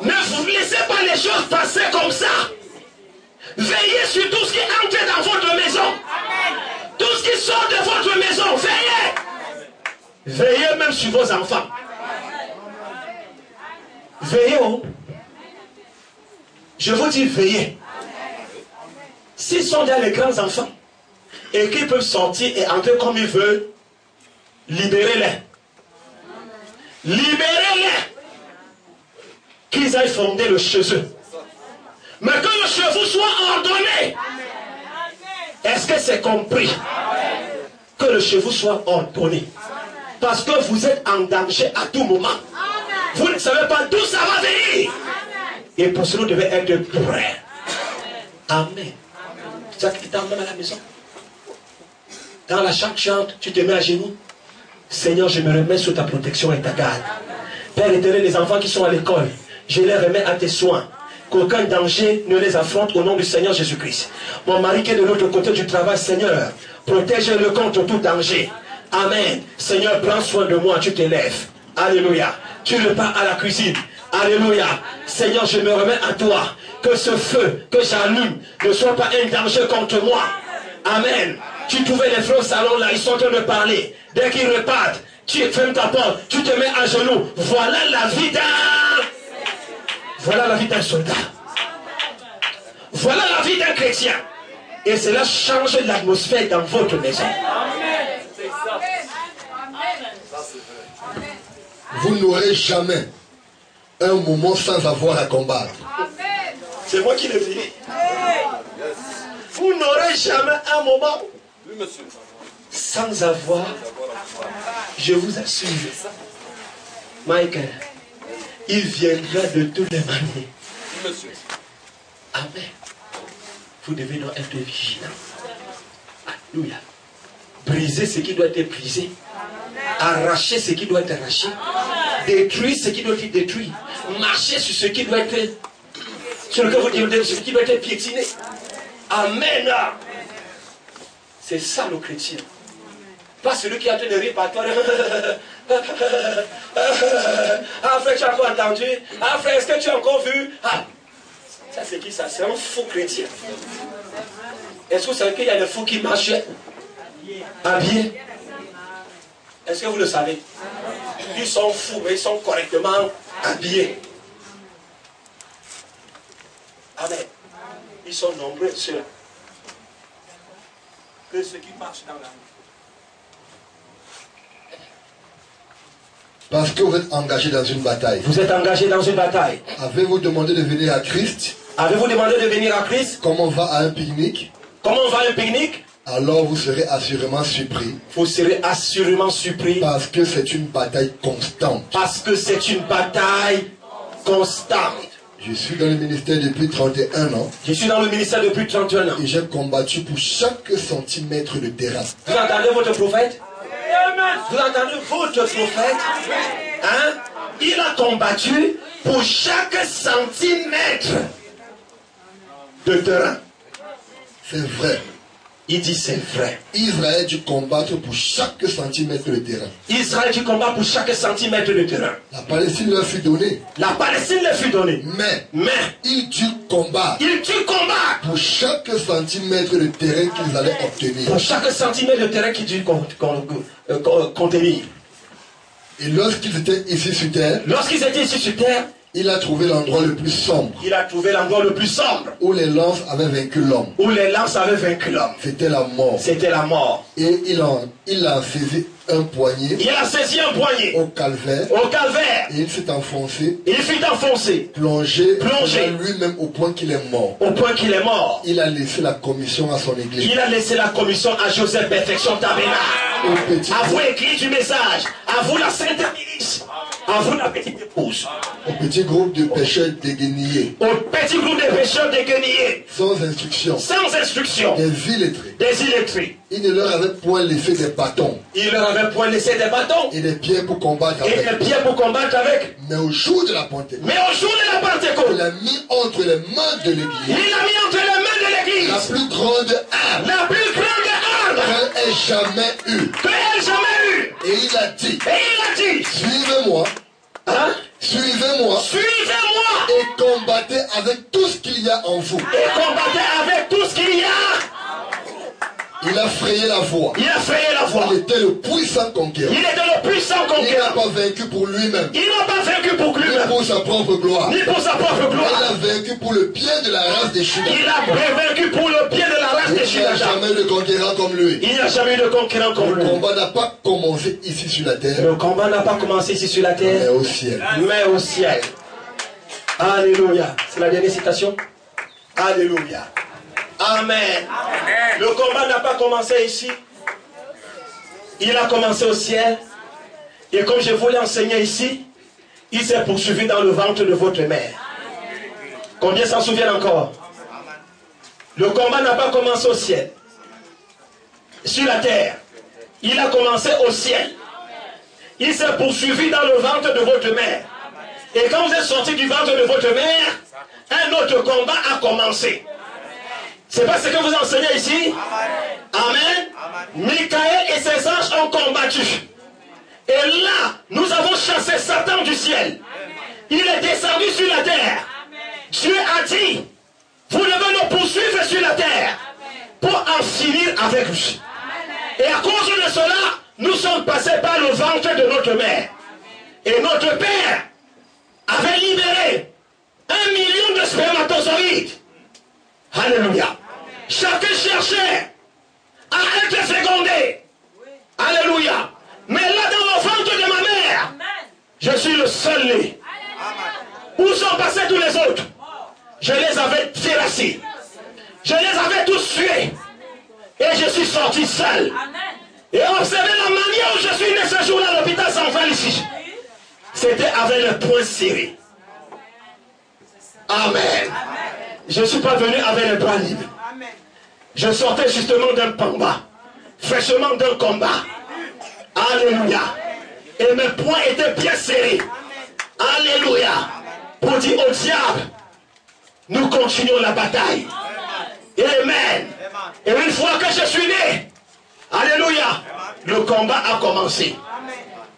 Ne vous laissez pas les choses passer comme ça. Veillez sur tout ce qui entre dans votre maison. Tout ce qui sort de votre maison, veillez. Veillez même sur vos enfants. Veillez. Oh. Je vous dis veillez. S'ils sont dans les grands enfants et qu'ils peuvent sortir et entrer comme ils veulent, libérez-les. Libérez-les. Qu'ils aillent fonder le chez eux. Mais que le chez vous soit ordonné. Est-ce que c'est compris? Que le chez vous soit ordonné. Parce que vous êtes en danger à tout moment. Vous ne savez pas d'où ça va venir. Et pour cela, vous devez être prêts. Amen. Tu t'emmènes à la maison. Dans la chambre chante, tu te mets à genoux. Seigneur, je me remets sous ta protection et ta garde. Père éternel, les enfants qui sont à l'école, je les remets à tes soins. Qu'aucun danger ne les affronte au nom du Seigneur Jésus-Christ. Mon mari qui est de l'autre côté du travail, Seigneur, protège-le contre tout danger. Amen. Seigneur, prends soin de moi, tu t'élèves. Alléluia. Tu repars à la cuisine. Alléluia. Seigneur, je me remets à toi. Que ce feu que j'allume ne soit pas un danger contre moi. Amen. Tu trouvais les frères au salon là, ils sont en train de parler. Dès qu'ils repartent, tu fermes ta porte, tu te mets à genoux. Voilà la vie d'un soldat. Voilà la vie d'un chrétien. Et cela change l'atmosphère dans votre maison. Vous n'aurez jamais un moment sans avoir à combattre. C'est moi qui le dis. Vous n'aurez jamais un moment sans avoir, je vous assure, Michael, il viendra de toutes les manières. Amen. Vous devez donc être vigilant. Alléluia. Briser ce qui doit être brisé. Arracher ce qui doit être arraché. Détruire ce qui doit être détruit. Marcher sur ce qui doit être, sur lequel vous devez, ce qui doit être piétiné. Amen. C'est ça le chrétien. Pas celui qui a en train de rire par toi. Ah frère, tu as encore entendu? Ah frère, est-ce que tu as encore vu? Ah, ça c'est qui ça? C'est un faux chrétien. Est-ce que vous savez qu'il y a des fous qui marchent habillés? Est-ce que vous le savez? Ils sont fous, mais ils sont correctement habillés. Amen. Ils sont nombreux ceux-là. Que ceux qui marchent dans la rue. Parce que vous êtes engagé dans une bataille. Vous êtes engagé dans une bataille. Avez-vous demandé de venir à Christ? Avez-vous demandé de venir à Christ? Comme on va à un pique-nique? Comme on va à un pique-nique? Alors vous serez assurément surpris. Vous serez assurément surpris. Parce que c'est une bataille constante. Parce que c'est une bataille constante. Je suis dans le ministère depuis 31 ans. Je suis dans le ministère depuis 31 ans. Et j'ai combattu pour chaque centimètre de terrain. Vous entendez votre prophète? Vous entendez votre prophète? Hein? Il a combattu pour chaque centimètre de terrain. C'est vrai. Il dit c'est vrai. Israël dut combattre pour chaque centimètre de terrain. Israël dut combattre pour chaque centimètre de terrain. La Palestine leur fut donnée. La Palestine leur fut donnée. Mais il dut combattre. Il dut combattre pour chaque centimètre de terrain qu'ils allaient obtenir. Pour chaque centimètre de terrain qu'ils dut contenir. Et lorsqu'ils étaient ici sur terre. Lorsqu'ils étaient ici sur terre. Il a trouvé l'endroit le plus sombre. Il a trouvé l'endroit le plus sombre. Où les lances avaient vaincu l'homme. Où les lances avaient vaincu l'homme. C'était la mort. C'était la mort. Et il a saisi un poignet. Il a saisi un poignet. Au calvaire. Au calvaire. Et il s'est enfoncé. Il fut enfoncé. Plongé. Lui-même au point qu'il est mort. Au point qu'il est mort. Il a laissé la commission à son église. Il a laissé la commission à Joseph Perfection Tabernacle. À vous écrit du message. À vous la Sainte Église. À vous la petite épouse. Au petit groupe de pêcheurs déguenillés. Au petit groupe de pêcheurs déguenillés. Sans instruction. Sans instruction. Des illettrés. Des illettrés. Il ne leur avait point laissé des bâtons. Il leur avait point laissé des bâtons. Et des pierres pour combattre avec. Et des pierres pour combattre avec. Mais au jour de la Pentecôte. Mais au jour de la Pentecôte. Il a mis entre les mains de l'église. Il a mis entre les mains de l'église. La plus grande arme. La plus grande arme. Qu'elle ait jamais eue. Qu'elle ait jamais eue. Et il a dit. Et il a dit. Suivez-moi. Hein? Suivez-moi. Suivez-moi. Et combattez avec tout ce qu'il y a en vous. Et combattez avec tout ce qu'il y a. Il a frayé la voie. Il a frayé la voie. Il était le puissant conquérant. Il était le puissant conquérant. Il n'a pas vaincu pour lui-même. Il n'a pas vaincu pour lui-même. Ni pour sa propre gloire. Ni pour sa propre gloire. Il a vaincu pour le bien de la race des Judas. Il a vaincu pour le bien de la race des Judas. Il n'y a jamais de conquérant comme lui. Il n'y a jamais de conquérant comme lui. Le combat n'a pas commencé ici sur la terre. Le combat n'a pas commencé ici sur la terre. Mais au ciel. Mais au ciel. Alléluia. C'est la dernière citation. Alléluia. Amen. Amen. Le combat n'a pas commencé ici. Il a commencé au ciel. Et comme je vous l'ai enseigné ici, il s'est poursuivi dans le ventre de votre mère. Combien s'en souviennent encore? Le combat n'a pas commencé au ciel. Sur la terre. Il a commencé au ciel. Il s'est poursuivi dans le ventre de votre mère. Et quand vous êtes sorti du ventre de votre mère, un autre combat a commencé. C'est pas ce que vous enseignez ici? Amen. Michael et ses anges ont combattu. Et là, nous avons chassé Satan du ciel. Il est descendu sur la terre. Dieu a dit, vous devez nous poursuivre sur la terre pour en finir avec lui. Et à cause de cela, nous sommes passés par le ventre de notre mère. Et notre père avait libéré 1 million de spermatozoïdes. Alléluia. Chacun cherchait à être fécondé. Alléluia. Mais là, dans le ventre de ma mère, je suis le seul né. Où sont passés tous les autres? Je les avais terrassés. Je les avais tous tués. Et je suis sorti seul. Et observez la manière où je suis né ce jour-là à l'hôpital central ici. C'était avec le poing serré. Amen. Je ne suis pas venu avec les bras libres. Je sortais justement d'un combat. Fraîchement d'un combat. Alléluia. Et mes poings étaient bien serrés. Alléluia. Pour dire au diable, nous continuons la bataille. Amen. Et une fois que je suis né, alléluia, le combat a commencé.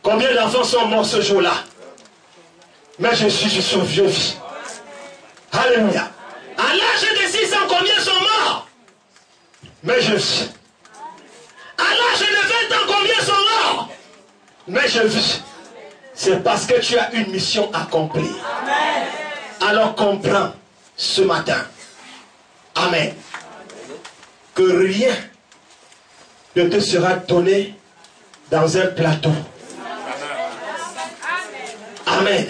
Combien d'enfants sont morts ce jour-là? Mais je suis vieux. Alléluia. À l'âge de 6 ans, combien sont morts? Mais je vis. À l'âge de 20 ans, combien sont morts? Mais je vis. C'est parce que tu as une mission accomplie. Alors comprends ce matin. Amen. Que rien ne te sera donné dans un plateau. Amen.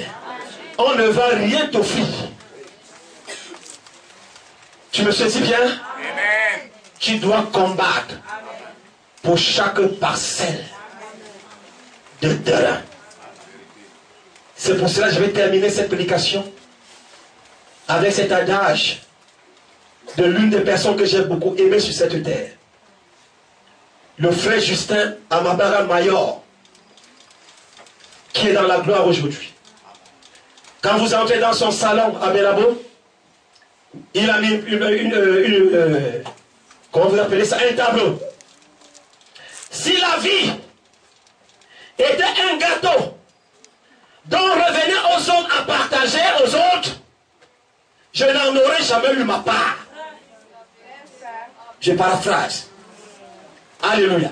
On ne va rien t'offrir. Tu me saisis bien? Amen. Tu dois combattre pour chaque parcelle de terrain. C'est pour cela que je vais terminer cette prédication avec cet adage de l'une des personnes que j'ai beaucoup aimé sur cette terre. Le frère Justin Amabara Mayor, qui est dans la gloire aujourd'hui. Quand vous entrez dans son salon à Melabo, il a mis comment vous appelez ça, un tableau. Si la vie était un gâteau dont revenait aux autres à partager aux autres, je n'en aurais jamais eu ma part. Je paraphrase. Alléluia.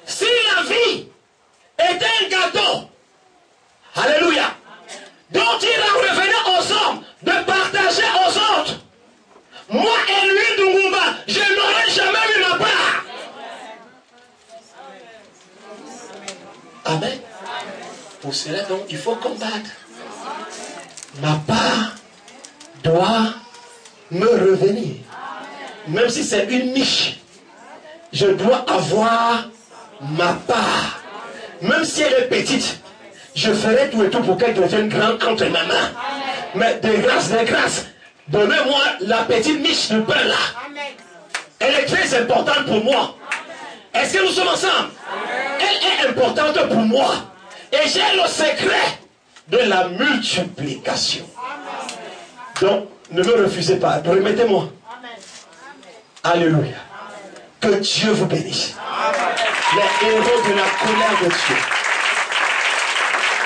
Si la vie était un gâteau, alléluia, dont il en revenait aux hommes de partager aux autres, moi et lui, Dungumba, je n'aurais jamais eu ma part. Amen. Pour cela, donc, il faut combattre. Ma part doit me revenir. Même si c'est une niche, je dois avoir ma part. Même si elle est petite, je ferai tout et tout pour qu'elle devienne grande entre mes mains. Mais de grâce, donnez-moi la petite miche de pain là. Elle est très importante pour moi. Est-ce que nous sommes ensemble? Elle est importante pour moi. Et j'ai le secret de la multiplication. Donc, ne me refusez pas. Remettez-moi. Alléluia. Que Dieu vous bénisse. Les héros de la colère de Dieu.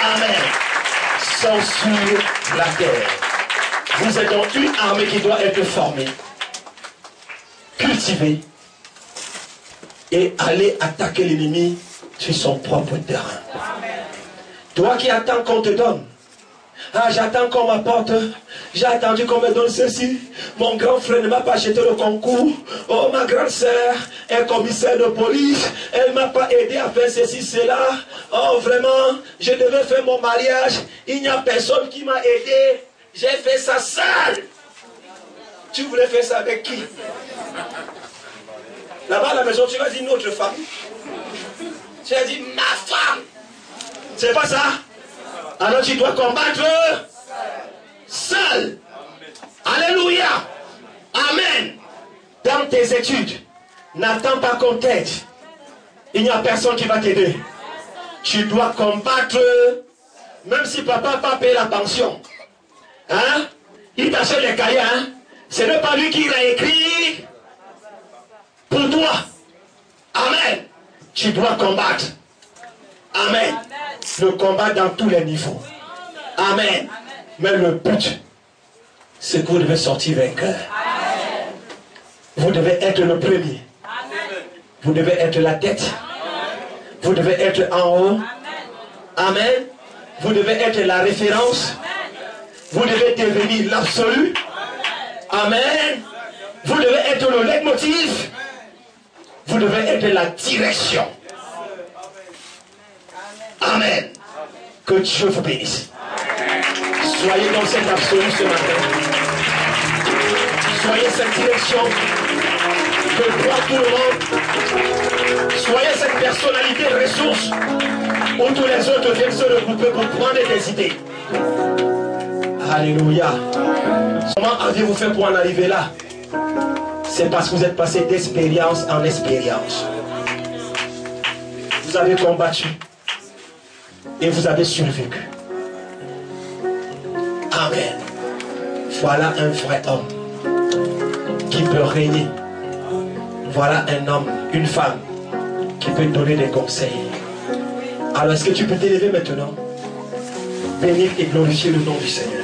Amen. Sont sur la terre. Vous êtes dans une armée qui doit être formée, cultivée, et aller attaquer l'ennemi sur son propre terrain. Toi qui attends qu'on te donne. Ah, j'attends qu'on m'apporte. J'ai attendu qu'on me donne ceci. Mon grand frère ne m'a pas acheté le concours. Oh, ma grande sœur est commissaire de police. Elle ne m'a pas aidé à faire ceci, cela. Oh, vraiment, je devais faire mon mariage. Il n'y a personne qui m'a aidé. J'ai fait ça seul. Tu voulais faire ça avec qui? Là-bas à la maison, tu vas dire notre femme. Tu vas dire ma femme. C'est pas ça? Alors tu dois combattre seul. Alléluia. Amen. Dans tes études, n'attends pas qu'on t'aide. Il n'y a personne qui va t'aider. Tu dois combattre, même si papa n'a pas payé la pension. Hein? Il t'achète les cahiers. Hein? Ce n'est pas lui qui l'a écrit pour toi. Amen. Tu dois combattre. Amen. Le combat dans tous les niveaux. Amen. Mais le but, c'est que vous devez sortir vainqueur. Vous devez être le premier. Vous devez être la tête. Vous devez être en haut. Amen. Vous devez être la référence. Vous devez devenir l'absolu. Amen. Vous devez être le leitmotiv. Vous devez être la direction. Amen. Que Dieu vous bénisse. Soyez dans cette absolu ce matin. Soyez cette direction que croit tout le monde. Soyez cette personnalité ressource où tous les autres viennent se regrouper pour prendre des idées. Alléluia. Comment avez-vous fait pour en arriver là? C'est parce que vous êtes passé d'expérience en expérience. Vous avez combattu. Et vous avez survécu. Amen. Voilà un vrai homme qui peut régner. Voilà un homme, une femme qui peut donner des conseils. Alors est-ce que tu peux t'élever maintenant? Bénir et glorifier le nom du Seigneur.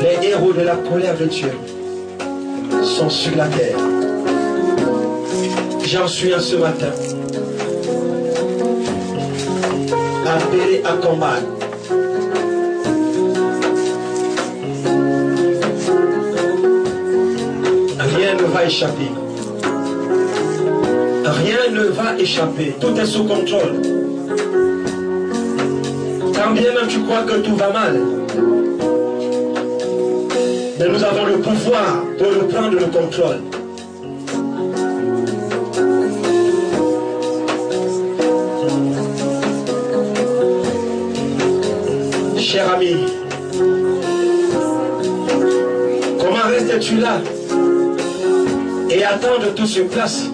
Les héros de la colère de Dieu sont sur la terre. J'en suis un ce matin, appelé à combattre. Rien ne va échapper. Rien ne va échapper. Tout est sous contrôle. Quand bien même tu crois que tout va mal, mais nous avons le pouvoir de reprendre le contrôle. Cher ami, comment restes-tu là et attendre tout sur place?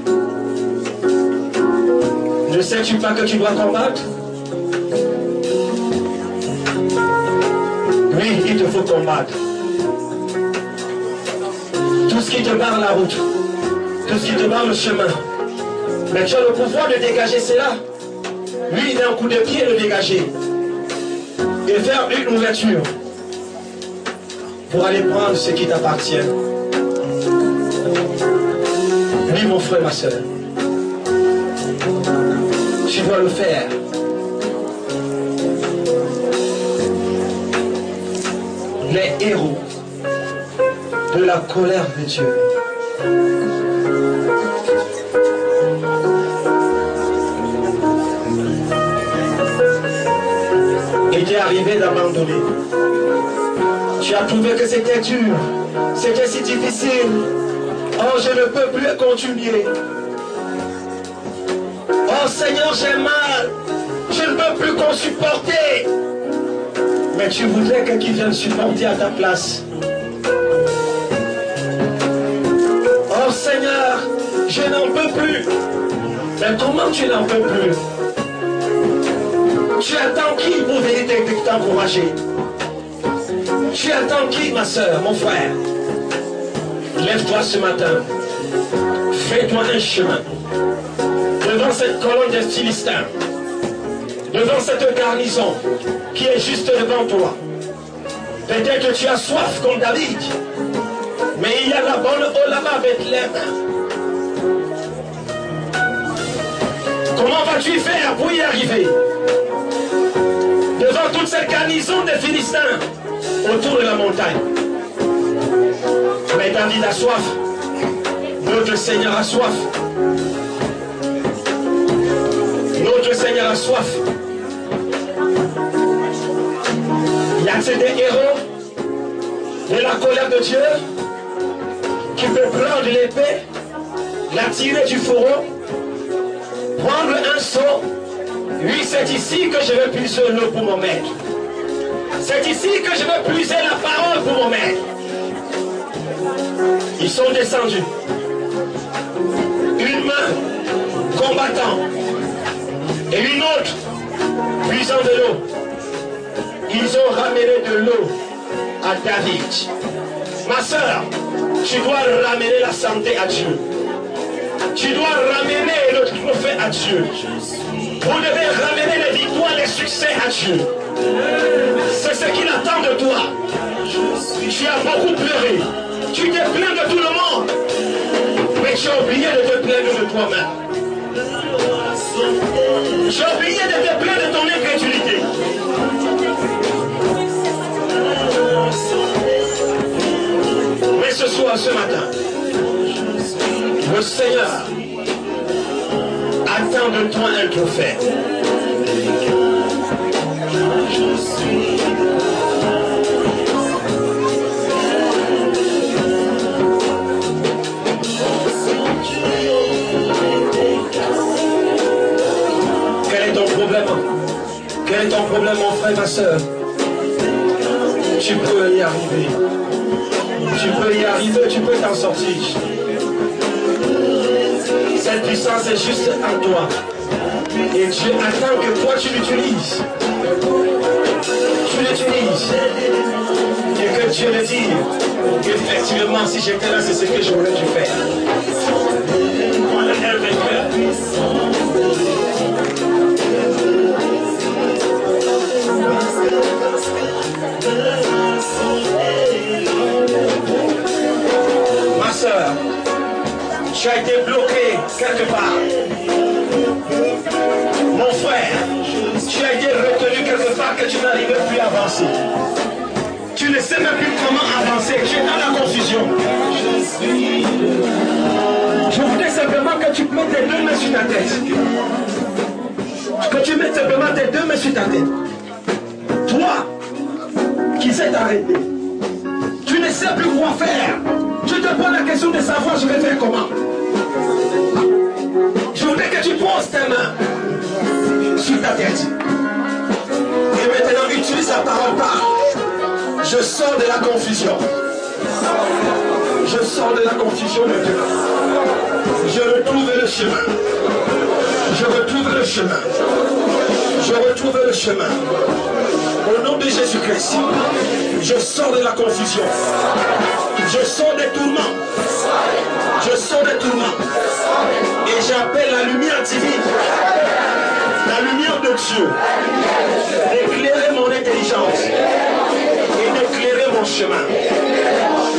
Ne sais-tu pas que tu dois combattre? Oui, il te faut combattre. Tout ce qui te barre la route, tout ce qui te barre le chemin, mais tu as le pouvoir de dégager cela. Lui, il a un coup de pied de dégager. Et faire une ouverture pour aller prendre ce qui t'appartient. Oui, mon frère, ma soeur, tu dois le faire. Les héros de la colère de Dieu étaient arrivés d'abandonner. Tu as trouvé que c'était dur, c'était si difficile. Oh, je ne peux plus continuer. Oh Seigneur, j'ai mal. Je ne peux plus qu'on supporter. Mais tu voudrais que qui vienne supporter à ta place. Oh Seigneur, je n'en peux plus. Mais comment tu n'en peux plus? Tu attends qui pour venir t'encourager? Tu attends qui, ma soeur, mon frère? Lève-toi ce matin. Fais-toi un chemin. Devant cette colonne des Philistins. Devant cette garnison qui est juste devant toi. Peut-être que tu as soif comme David. Mais il y a la bonne eau là-bas avec les mains. Comment vas-tu faire pour y arriver? Devant toute cette garnison des Philistins autour de la montagne. Mais David a soif. Notre Seigneur a soif. Notre Seigneur a soif. Y a-t-il des héros de la colère de Dieu qui peut prendre l'épée, la tirer du fourreau, prendre un seau? Oui, c'est ici que je vais puiser l'eau pour mon maître. C'est ici que je vais puiser la parole pour mon maître. Ils sont descendus. Une main combattant et une autre puisant de l'eau. Ils ont ramené de l'eau à David. Ma soeur, tu dois ramener la santé à Dieu. Tu dois ramener le trophée à Dieu. Vous devez ramener les victoires, les succès à Dieu. C'est ce qu'il attend de toi. Tu as beaucoup pleuré. Tu t'es plaint de tout le monde. Mais tu as oublié de te plaindre de toi-même. Tu as oublié de te plaindre de ton incrédulité. Mais ce soir, ce matin, le Seigneur attend de toi un trophée. Quel est ton problème? Quel est ton problème, mon frère, ma soeur? Tu peux y arriver. Tu peux y arriver, tu peux t'en sortir. Cette puissance est juste en toi. Et Dieu attend que toi tu l'utilises. Tu l'utilises. Et que Dieu le dise. Effectivement, si j'étais là, c'est ce que j'aurais dû faire. Voilà un vainqueur. Ma soeur, tu as été bloqué quelque part. Mon frère, tu as été retenu quelque part que tu n'arrivais plus à avancer. Tu ne sais même plus comment avancer. Tu es dans la confusion. Je voudrais simplement que tu mettes tes deux mains sur ta tête. Que tu mettes simplement tes deux mains sur ta tête. Toi, qui s'est arrêté, tu ne sais plus quoi faire. Je te pose la question de savoir je vais faire comment. Je voudrais que tu poses tes mains sur ta tête. Et maintenant utilise la parole par. Je sors de la confusion. Je sors de la confusion maintenant. Je retrouve le chemin. Je retrouve le chemin. Je retrouve le chemin. Au nom de Jésus-Christ, je sors de la confusion. Je sors des tourments. Je sors des tourments. Et j'appelle la lumière divine. La lumière de Dieu. D'éclairer mon intelligence. Et d'éclairer mon chemin.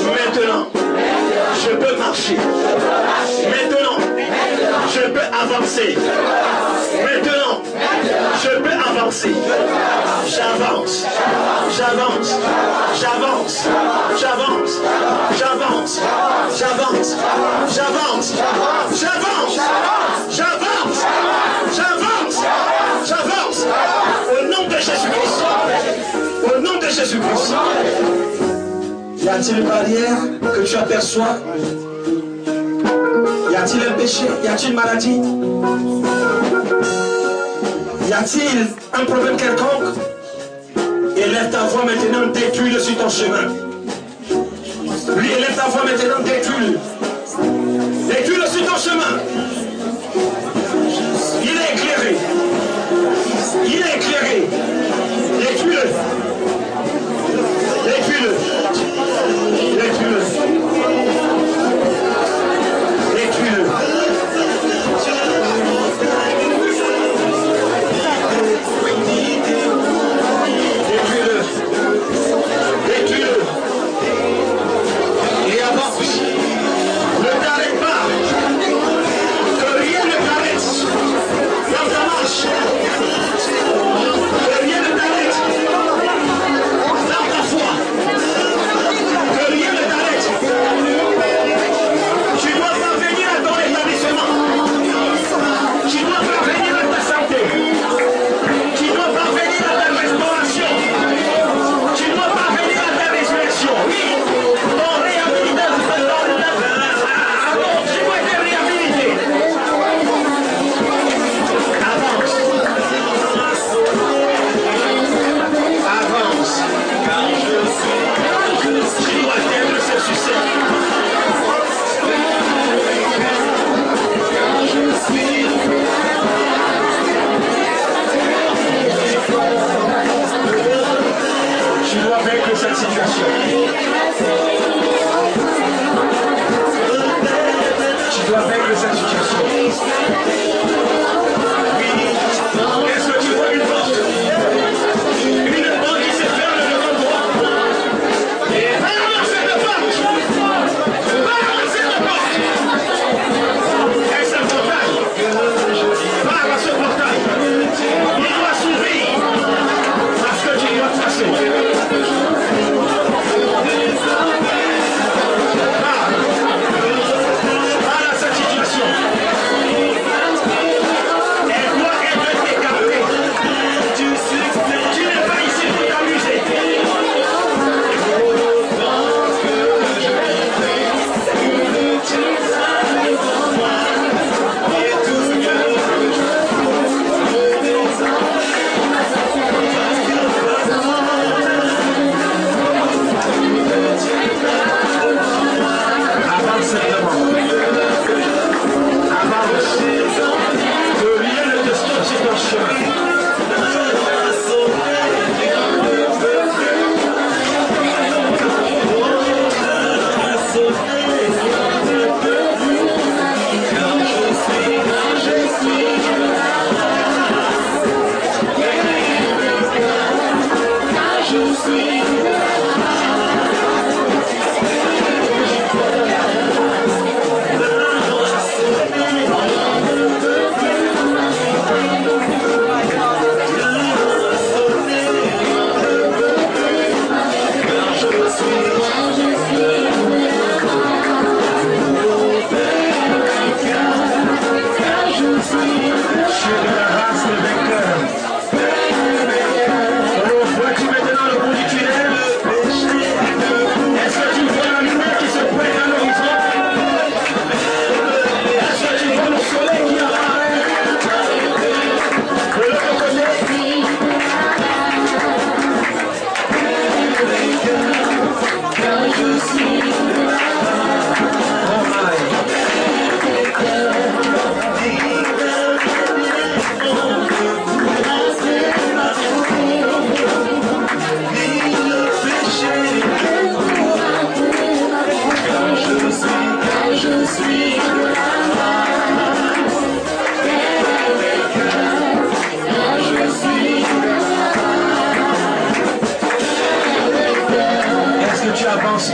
Maintenant, je peux marcher. Maintenant, je peux avancer. Maintenant, je peux avancer. J'avance. J'avance. J'avance. J'avance. J'avance. J'avance. J'avance. J'avance. J'avance. J'avance. J'avance. Au nom de Jésus-Christ. Au nom de Jésus-Christ. Y a-t-il une barrière que tu aperçois? Y a-t-il un péché? Y a-t-il une maladie? Y a-t-il un problème quelconque? Élève ta voix maintenant, détruis-le sur ton chemin. Lui, élève ta voix maintenant, détruis-le. Détruis-le sur ton chemin. Il est éclairé. Il est éclairé. Détruis-le. Détruis-le. Détruis-le. Détruis-le. Détruis-le. Et avance. Ne t'arrête pas. Que rien ne t'arrête dans ta marche. Que rien ne t'arrête dans ta foi. Que rien ne t'arrête. Tu dois parvenir à ton établissement. Tu dois parvenir à ta santé. Tu dois parvenir à ta restauration. Tu dois parvenir à ta résurrection. Oui, ton réhabilitation. Tu dois être réhabilité. Avance. Avance. Tu dois atteindre ce succès. Tu dois vaincre cette situation. Tu dois vaincre cette situation. Est-ce que tu vois une porte? Une porte qui se ferme devant toi. Et ferme cette porte. Ferme cette porte. Est-ce un portail? Parle à ce portail. Il doit s'ouvrir. Parce que tu dois passer. Parle à cette situation. Elle doit être écartée. Tu n'es pas ici pour t'amuser. Avance simplement. Avance. Que rien ne te stoppe sur ton chemin.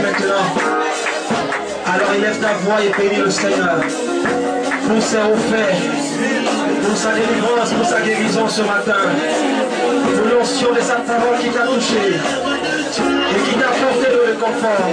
Maintenant, alors élève ta voix et bénis le Seigneur pour ses offerts, pour sa délivrance, pour sa guérison ce matin, pour l'onction de sa parole qui t'a touché et qui t'a apporté le réconfort.